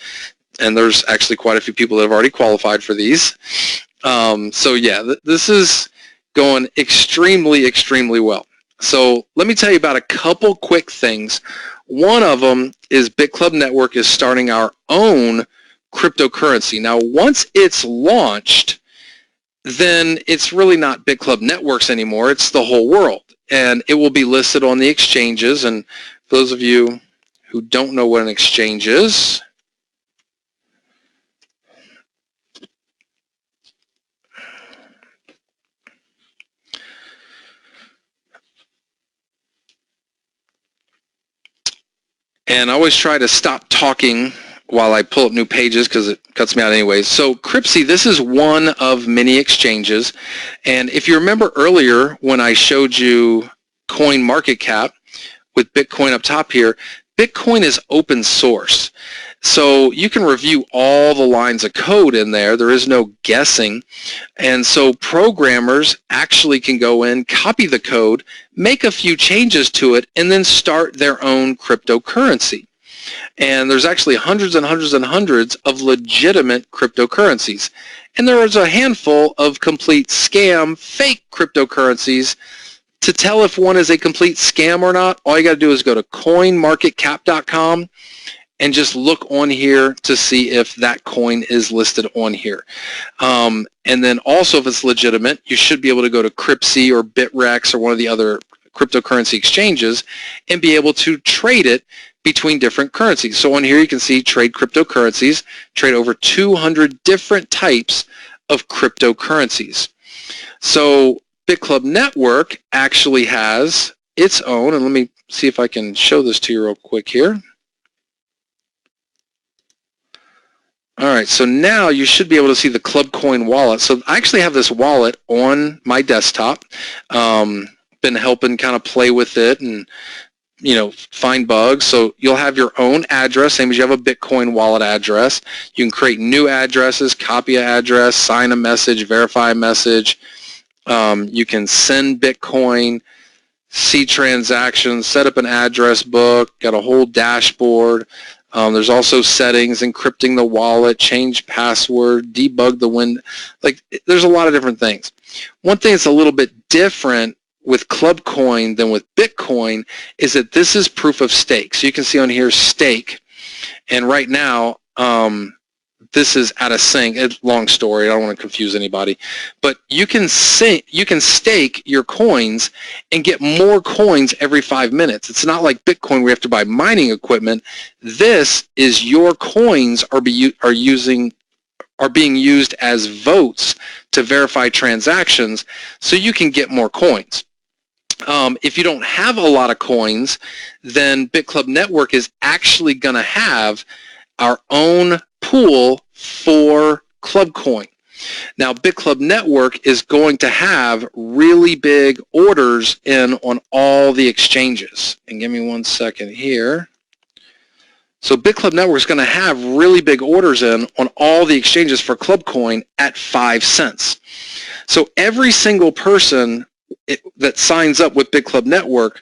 And there's actually quite a few people that have already qualified for these. So yeah, this is going extremely, extremely well. So let me tell you about a couple quick things. One of them is Bitclub Network is starting our own cryptocurrency. Now, once it's launched, then it's really not Bitclub Networks anymore. It's the whole world. And it will be listed on the exchanges. And for those of you who don't know what an exchange is, and I always try to stop talking while I pull up new pages because it cuts me out anyways. So Cryptsy, this is one of many exchanges. And if you remember earlier when I showed you coin market cap with Bitcoin up top here, Bitcoin is open source. So you can review all the lines of code in there. There is no guessing. And so programmers actually can go in, copy the code, make a few changes to it, and then start their own cryptocurrency. And there's actually hundreds and hundreds and hundreds of legitimate cryptocurrencies. And there is a handful of complete scam, fake cryptocurrencies. To tell if one is a complete scam or not, all you got to do is go to coinmarketcap.com and just look on here to see if that coin is listed on here. And then also, if it's legitimate, you should be able to go to Cryptsy or Bitrex or one of the other cryptocurrency exchanges and be able to trade it between different currencies. So on here you can see trade cryptocurrencies, trade over 200 different types of cryptocurrencies. So Bitclub Network actually has its own, and let me see if I can show this to you real quick here. All right, so now you should be able to see the Club Coin wallet. So I actually have this wallet on my desktop. Been helping kind of play with it and find bugs. So you'll have your own address, same as you have a Bitcoin wallet address. You can create new addresses, copy an address, sign a message, verify a message. You can send Bitcoin, see transactions, set up an address book, got a whole dashboard. There's also settings, encrypting the wallet, change password, debug the window. There's a lot of different things. One thing that's a little bit different with Club Coin than with Bitcoin is that this is proof of stake. So you can see on here stake, and right now this is at a sync. It's long story. I don't want to confuse anybody, but you can stake your coins and get more coins every 5 minutes. It's not like Bitcoin where you have to buy mining equipment. This is your coins are being used as votes to verify transactions, so you can get more coins. If you don't have a lot of coins, then Bitclub Network is actually going to have our own pool for Club Coin. Now, Bitclub Network is going to have really big orders in on all the exchanges. And give me 1 second here. So Bitclub Network is going to have really big orders in on all the exchanges for Club Coin at 5 cents. So every single person that signs up with Bitclub Network,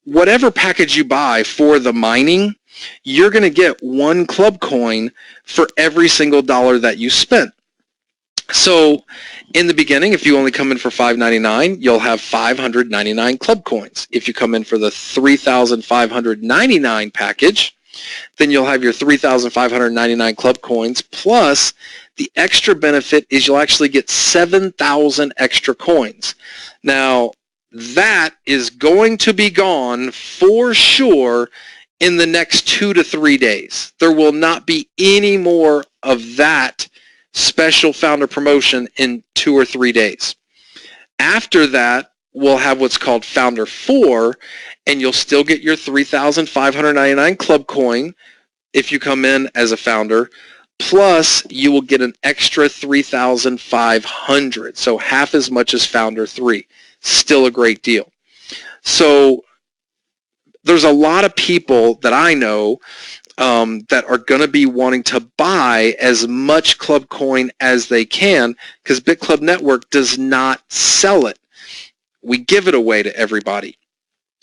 whatever package you buy for the mining, you're going to get 1 Club Coin for every single dollar that you spent. So in the beginning, if you only come in for $5.99, you'll have 599 Club Coins. If you come in for the 3,599 package, then you'll have your 3,599 Club Coins, plus the extra benefit is you'll actually get 7,000 extra coins. Now, that is going to be gone for sure in the next 2 to 3 days. There will not be any more of that special founder promotion in 2 or 3 days. After that, we'll have what's called Founder 4, and you'll still get your 3,599 Club Coin if you come in as a founder, plus you will get an extra 3,500, so half as much as Founder 3. Still a great deal. So there's a lot of people that I know that are going to be wanting to buy as much Club Coin as they can, because Bitclub Network does not sell it. We give it away to everybody.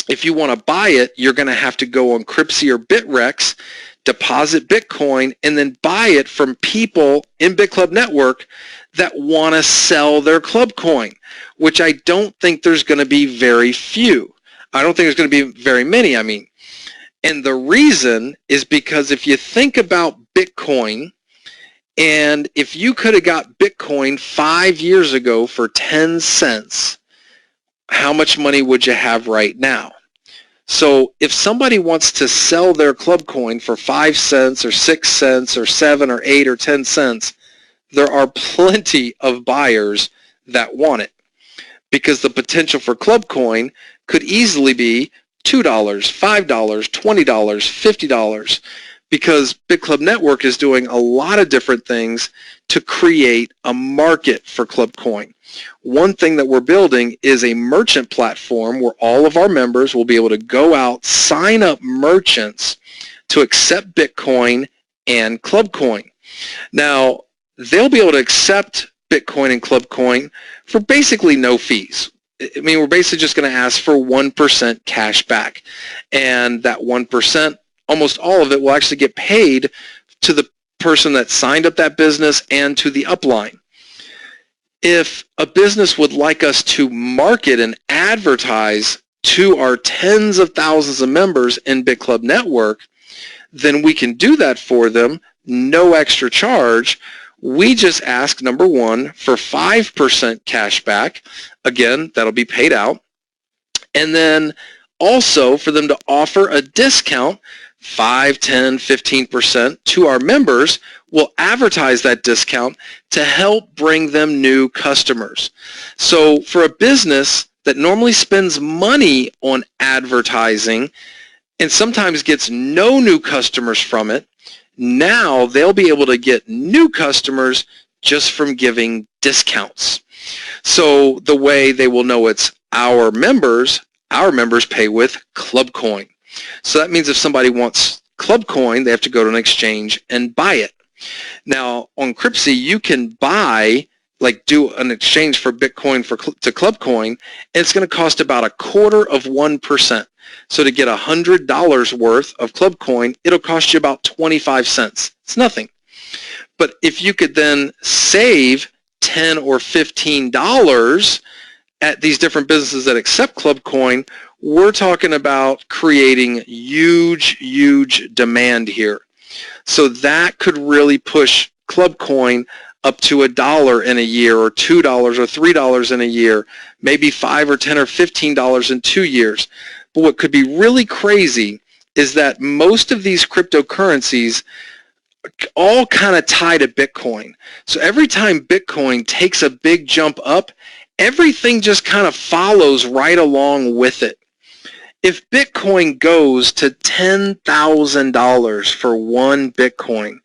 If you want to buy it, you're going to have to go on Cryptsy or Bitrex, deposit Bitcoin, and then buy it from people in Bitclub Network that want to sell their Club Coin, which I don't think there's going to be very few. I don't think there's going to be very many, I mean. And the reason is because if you think about Bitcoin, and if you could have got Bitcoin 5 years ago for 10 cents, how much money would you have right now? So if somebody wants to sell their Club Coin for 5 cents or 6 cents or 7 or 8 or 10 cents, there are plenty of buyers that want it, because the potential for Club Coin could easily be $2, $5, $20, $50, because Bitclub Network is doing a lot of different things to create a market for Club Coin. One thing that we're building is a merchant platform where all of our members will be able to go out, sign up merchants to accept Bitcoin and Club Coin. Now, they'll be able to accept Bitcoin and Club Coin for basically no fees. I mean, we're basically just going to ask for 1% cash back. And that 1%, almost all of it will actually get paid to the person that signed up that business and to the upline. If a business would like us to market and advertise to our tens of thousands of members in Bitclub Network, then we can do that for them, no extra charge. We just ask, number one, for 5% cash back. Again, that'll be paid out. And then also for them to offer a discount, 5, 10, 15% to our members. We'll advertise that discount to help bring them new customers. So for a business that normally spends money on advertising and sometimes gets no new customers from it, now they'll be able to get new customers just from giving discounts. So the way they will know it's our members pay with Club Coin. So that means if somebody wants Club Coin, they have to go to an exchange and buy it. Now on Cryptsy, you can buy, like do an exchange for Bitcoin to Club Coin, and it's going to cost about 1/4%. So to get $100 worth of Club Coin, it'll cost you about 25 cents. It's nothing. But if you could then save $10 or $15 at these different businesses that accept Club Coin, we're talking about creating huge demand here. So that could really push Club Coin up to $1 in a year, or $2 or $3 in a year, maybe $5 or $10 or $15 in 2 years. But what could be really crazy is that most of these cryptocurrencies all kind of tie to Bitcoin. So every time Bitcoin takes a big jump up, everything just kind of follows right along with it. If Bitcoin goes to $10,000 for one Bitcoin,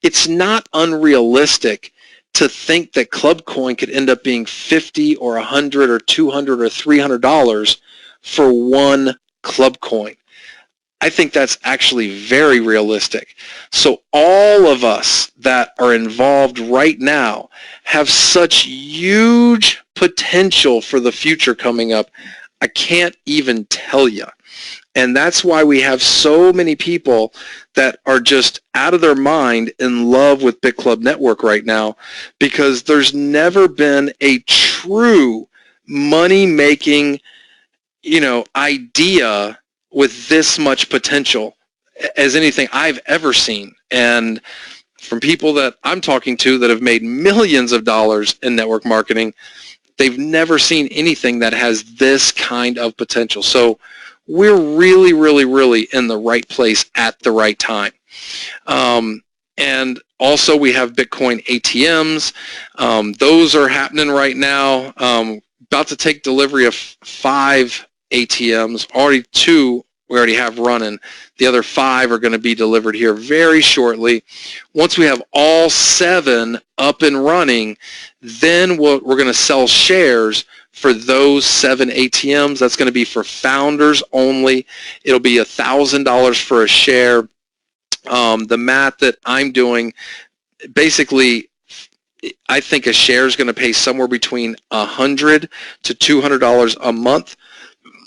it's not unrealistic to think that Club Coin could end up being $50 or $100 or $200 or $300 for one Club Coin. I think that's actually very realistic. So all of us that are involved right now have such huge potential for the future coming up, I can't even tell you. And that's why we have so many people that are just out of their mind in love with Bitclub Network right now, because there's never been a true money-making, idea with this much potential as anything I've ever seen. And from people that I'm talking to that have made millions of dollars in network marketing, they've never seen anything that has this kind of potential. So we're really in the right place at the right time. And also we have Bitcoin ATMs. Those are happening right now. About to take delivery of 5 ATMs. Already 2 we already have running. The other 5 are going to be delivered here very shortly. Once we have all 7 up and running, then we're going to sell shares for those 7 ATMs. That's going to be for founders only. It'll be $1,000 for a share. The math that I'm doing, basically, I think a share is going to pay somewhere between $100 to $200 a month,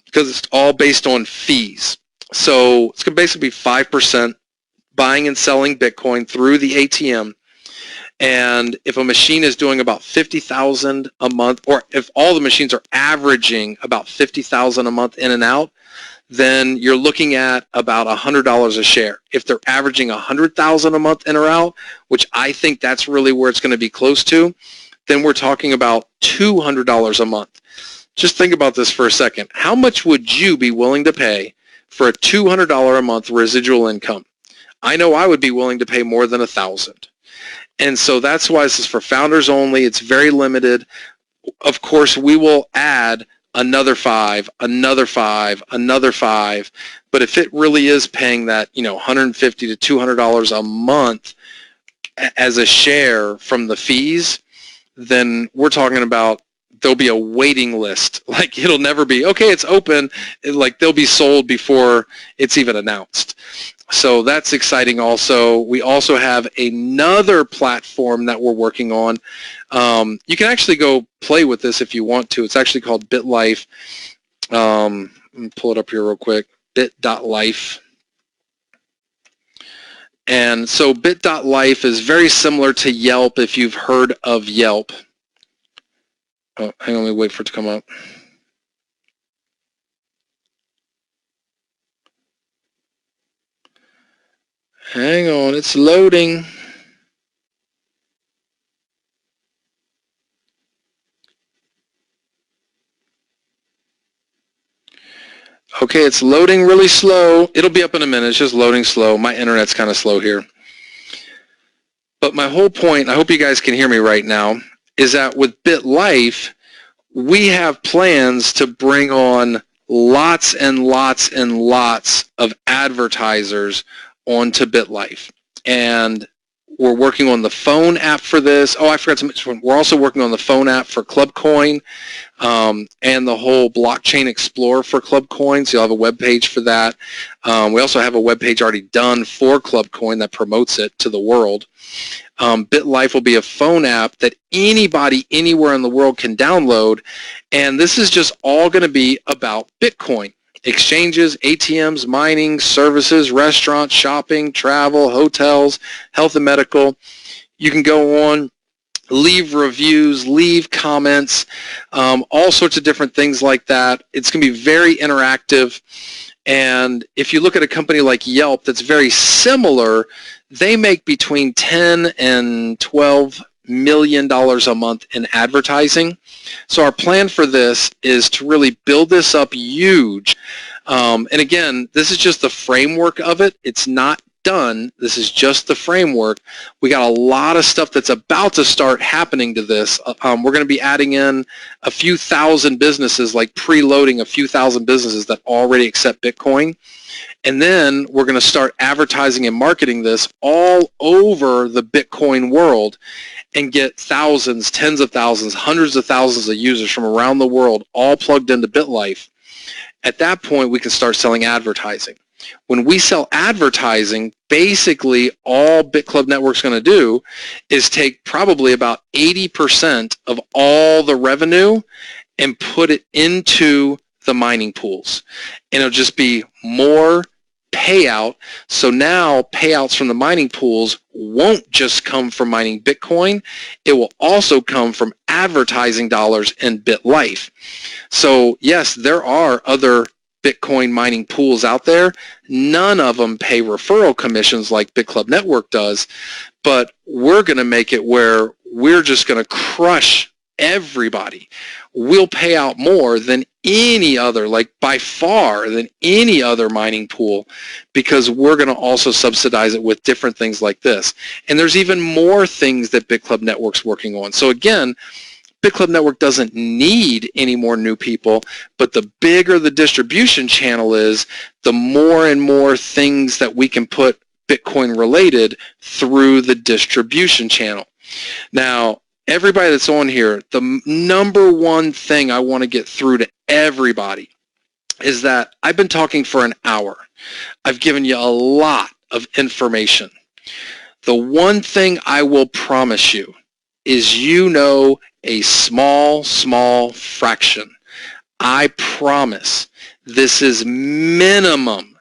because it's all based on fees. So it's going to basically be 5% buying and selling Bitcoin through the ATM. And if a machine is doing about 50,000 a month, or if all the machines are averaging about 50,000 a month in and out, then you're looking at about $100 a share. If they're averaging 100,000 a month in or out, which I think that's really where it's going to be close to, then we're talking about $200 a month. Just think about this for a second. How much would you be willing to pay for a $200 a month residual income? I know I would be willing to pay more than $1,000. And so that's why this is for founders only. It's very limited. Of course, we will add another 5, another 5, another 5. But if it really is paying that, $150 to $200 a month as a share from the fees, then we're talking about there'll be a waiting list. Like, it'll never be, okay, it's open. Like, they'll be sold before it's even announced. So that's exciting also. We also have another platform that we're working on. You can actually go play with this if you want to. It's actually called BitLife. Let me pull it up here real quick. Bit.life. And so Bit.life is very similar to Yelp if you've heard of Yelp. Oh, hang on, let me wait for it to come up. Hang on, it's loading. Okay, it's loading really slow. It'll be up in a minute. It's just loading slow. My internet's kind of slow here. But my whole point, I hope you guys can hear me right now, is that with BitLife, we have plans to bring on lots and lots and lots of advertisers onto BitLife. And we're working on the phone app for this. Oh, I forgot to mention, we're also working on the phone app for ClubCoin and the whole blockchain explorer for ClubCoin. So you'll have a web page for that. We also have a web page already done for ClubCoin that promotes it to the world. BitLife will be a phone app that anybody anywhere in the world can download, and this is just all going to be about Bitcoin. Exchanges, ATMs, mining, services, restaurants, shopping, travel, hotels, health and medical. You can go on, leave reviews, leave comments, all sorts of different things like that. It's going to be very interactive. And if you look at a company like Yelp that's very similar, they make between $10 and $12 million a month in advertising. So our plan for this is to really build this up huge. And again, this is just the framework of it. It's not done. This is just the framework. We got a lot of stuff that's about to start happening to this. We're going to be adding in a few thousand businesses, like preloading a few thousand businesses that already accept Bitcoin. And then we're going to start advertising and marketing this all over the Bitcoin world and get thousands, tens of thousands, hundreds of thousands of users from around the world all plugged into BitLife. At that point, we can start selling advertising. When we sell advertising, basically all Bitclub Network's going to do is take probably about 80% of all the revenue and put it into the mining pools. And it'll just be more payout. So now payouts from the mining pools won't just come from mining Bitcoin. It will also come from advertising dollars in BitLife. So yes, there are other Bitcoin mining pools out there. None of them pay referral commissions like Bitclub Network does, but we're going to make it where we're just going to crush everybody. We'll pay out more than any other, like by far than any other mining pool, because we're going to also subsidize it with different things like this. And there's even more things that Bitclub Network's working on. So again, Bitclub Network doesn't need any more new people, but the bigger the distribution channel is, the more and more things that we can put Bitcoin related through the distribution channel. Now, everybody that's on here, the number one thing I want to get through to everybody is that I've been talking for an hour. I've given you a lot of information. The one thing I will promise you is a small fraction. I promise this is minimum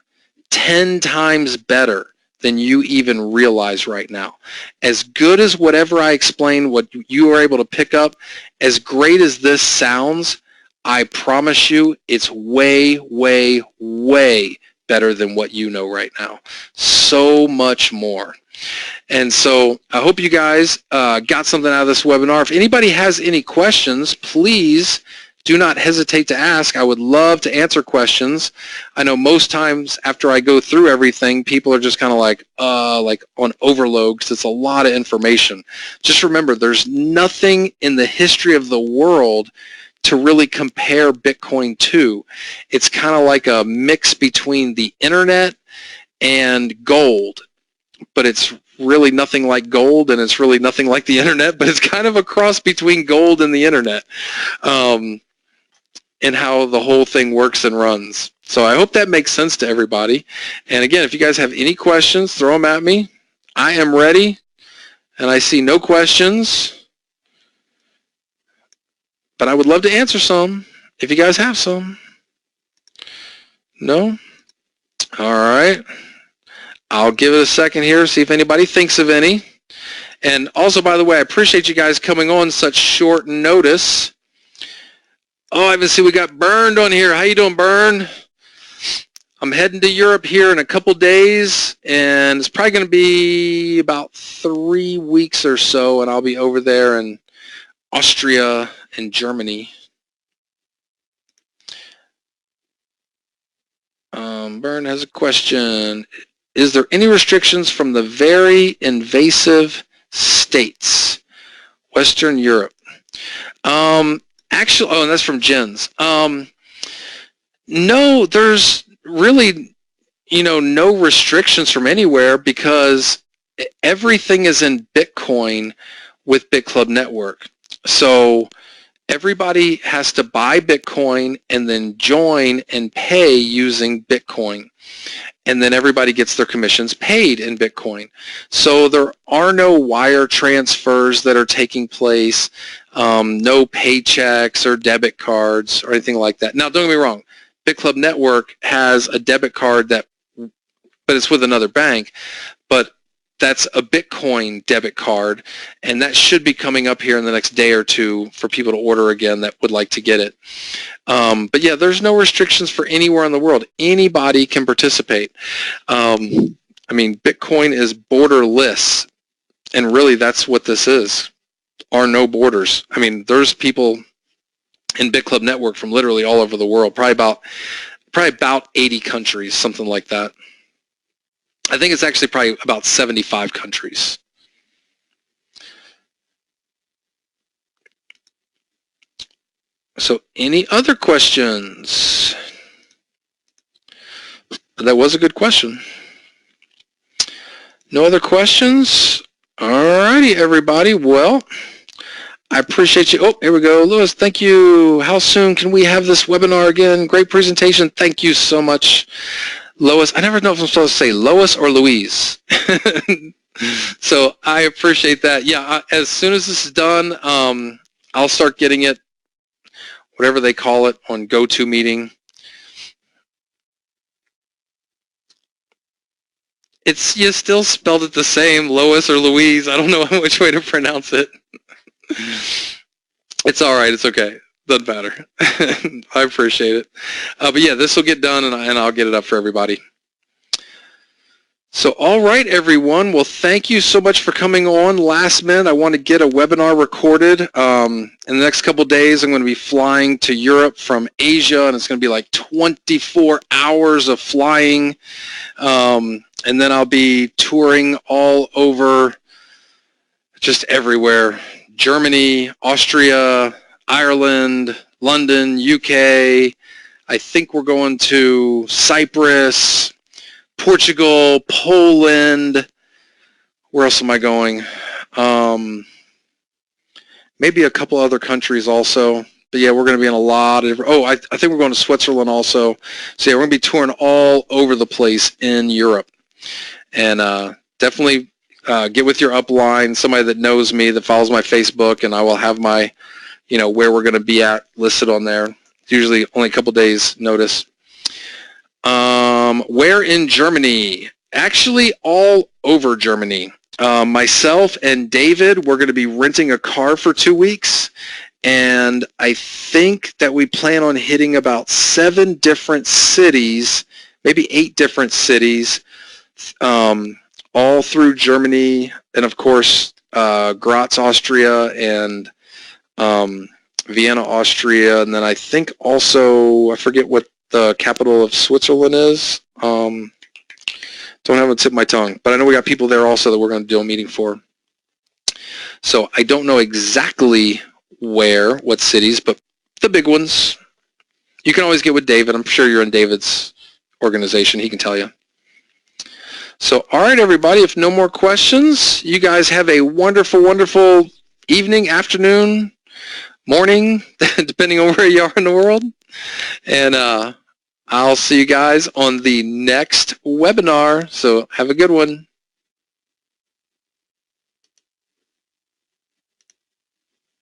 10 times better than you even realize right now. As good as whatever I explained, what you are able to pick up, as great as this sounds, I promise you it's way, way, way better than what you know right now. So much more. And so I hope you guys got something out of this webinar. If anybody has any questions, please do not hesitate to ask. I would love to answer questions. I know most times after I go through everything, people are just kind of like on overload because it's a lot of information. Just remember, there's nothing in the history of the world to really compare Bitcoin to. It's kind of like a mix between the internet and gold, but it's really nothing like gold, and it's really nothing like the internet, but it's kind of a cross between gold and the internet, and how the whole thing works and runs. So I hope that makes sense to everybody. And again, if you guys have any questions, throw them at me. I am ready, and I see no questions, but I would love to answer some if you guys have some. No? All right. I'll give it a second here, see if anybody thinks of any. And also, by the way, I appreciate you guys coming on such short notice. Oh, I even see we got Burned on here. How you doing, Burn? I'm heading to Europe here in a couple days, and it's probably going to be about 3 weeks or so, and I'll be over there in Austria and Germany. Byrne has a question. Is there any restrictions from the very invasive states, Western Europe? Actually, oh, and that's from Jens. No, there's really, no restrictions from anywhere, because everything is in Bitcoin with Bitclub Network. So everybody has to buy Bitcoin and then join and pay using Bitcoin. And then everybody gets their commissions paid in Bitcoin. So there are no wire transfers that are taking place, no paychecks or debit cards or anything like that. Now, don't get me wrong. Bitclub Network has a debit card but it's with another bank, but that's a Bitcoin debit card, and that should be coming up here in the next day or two for people to order again that would like to get it. But yeah, there's no restrictions for anywhere in the world. Anybody can participate. I mean, Bitcoin is borderless, and really that's what this is, are no borders. I mean, there's people in Bitclub Network from literally all over the world, probably about 80 countries, something like that. I think it's actually probably about 75 countries. So any other questions? That was a good question. No other questions? Alrighty, everybody. Well, I appreciate you. Oh, here we go. Louis, thank you. How soon can we have this webinar again? Great presentation. Thank you so much, Lois. I never know if I'm supposed to say Lois or Louise. So I appreciate that. Yeah, as soon as this is done, I'll start getting it, whatever they call it, on GoToMeeting. You still spelled it the same, Lois or Louise. I don't know which way to pronounce it. It's all right. It's okay. Doesn't matter. I appreciate it. But yeah, this will get done, and I'll get it up for everybody. So, all right, everyone. Well, thank you so much for coming on last minute. I want to get a webinar recorded. In the next couple days, I'm going to be flying to Europe from Asia, and it's going to be like 24 hours of flying. And then I'll be touring all over, just everywhere. Germany, Austria, Ireland, London, UK. I think we're going to Cyprus, Portugal, Poland. Where else am I going? Maybe a couple other countries also. But yeah, we're going to be in a lot of... Oh, I think we're going to Switzerland also. So yeah, we're going to be touring all over the place in Europe. And definitely get with your upline, somebody that knows me, that follows my Facebook, and I will have my, where we're going to be at listed on there. It's usually only a couple days notice. Where in Germany? Actually, all over Germany. Myself and David, we're going to be renting a car for 2 weeks, and I think that we plan on hitting about 7 different cities, maybe 8 different cities, all through Germany, and of course Graz, Austria, and Vienna, Austria, and then I think also, I forget what the capital of Switzerland is. Don't have it tip of my tongue, but I know we got people there also that we're going to do a meeting for. So I don't know exactly what cities, but the big ones. You can always get with David. I'm sure you're in David's organization. He can tell you. So, all right, everybody, if no more questions, you guys have a wonderful, wonderful evening, afternoon, morning, depending on where you are in the world. And I'll see you guys on the next webinar. So have a good one.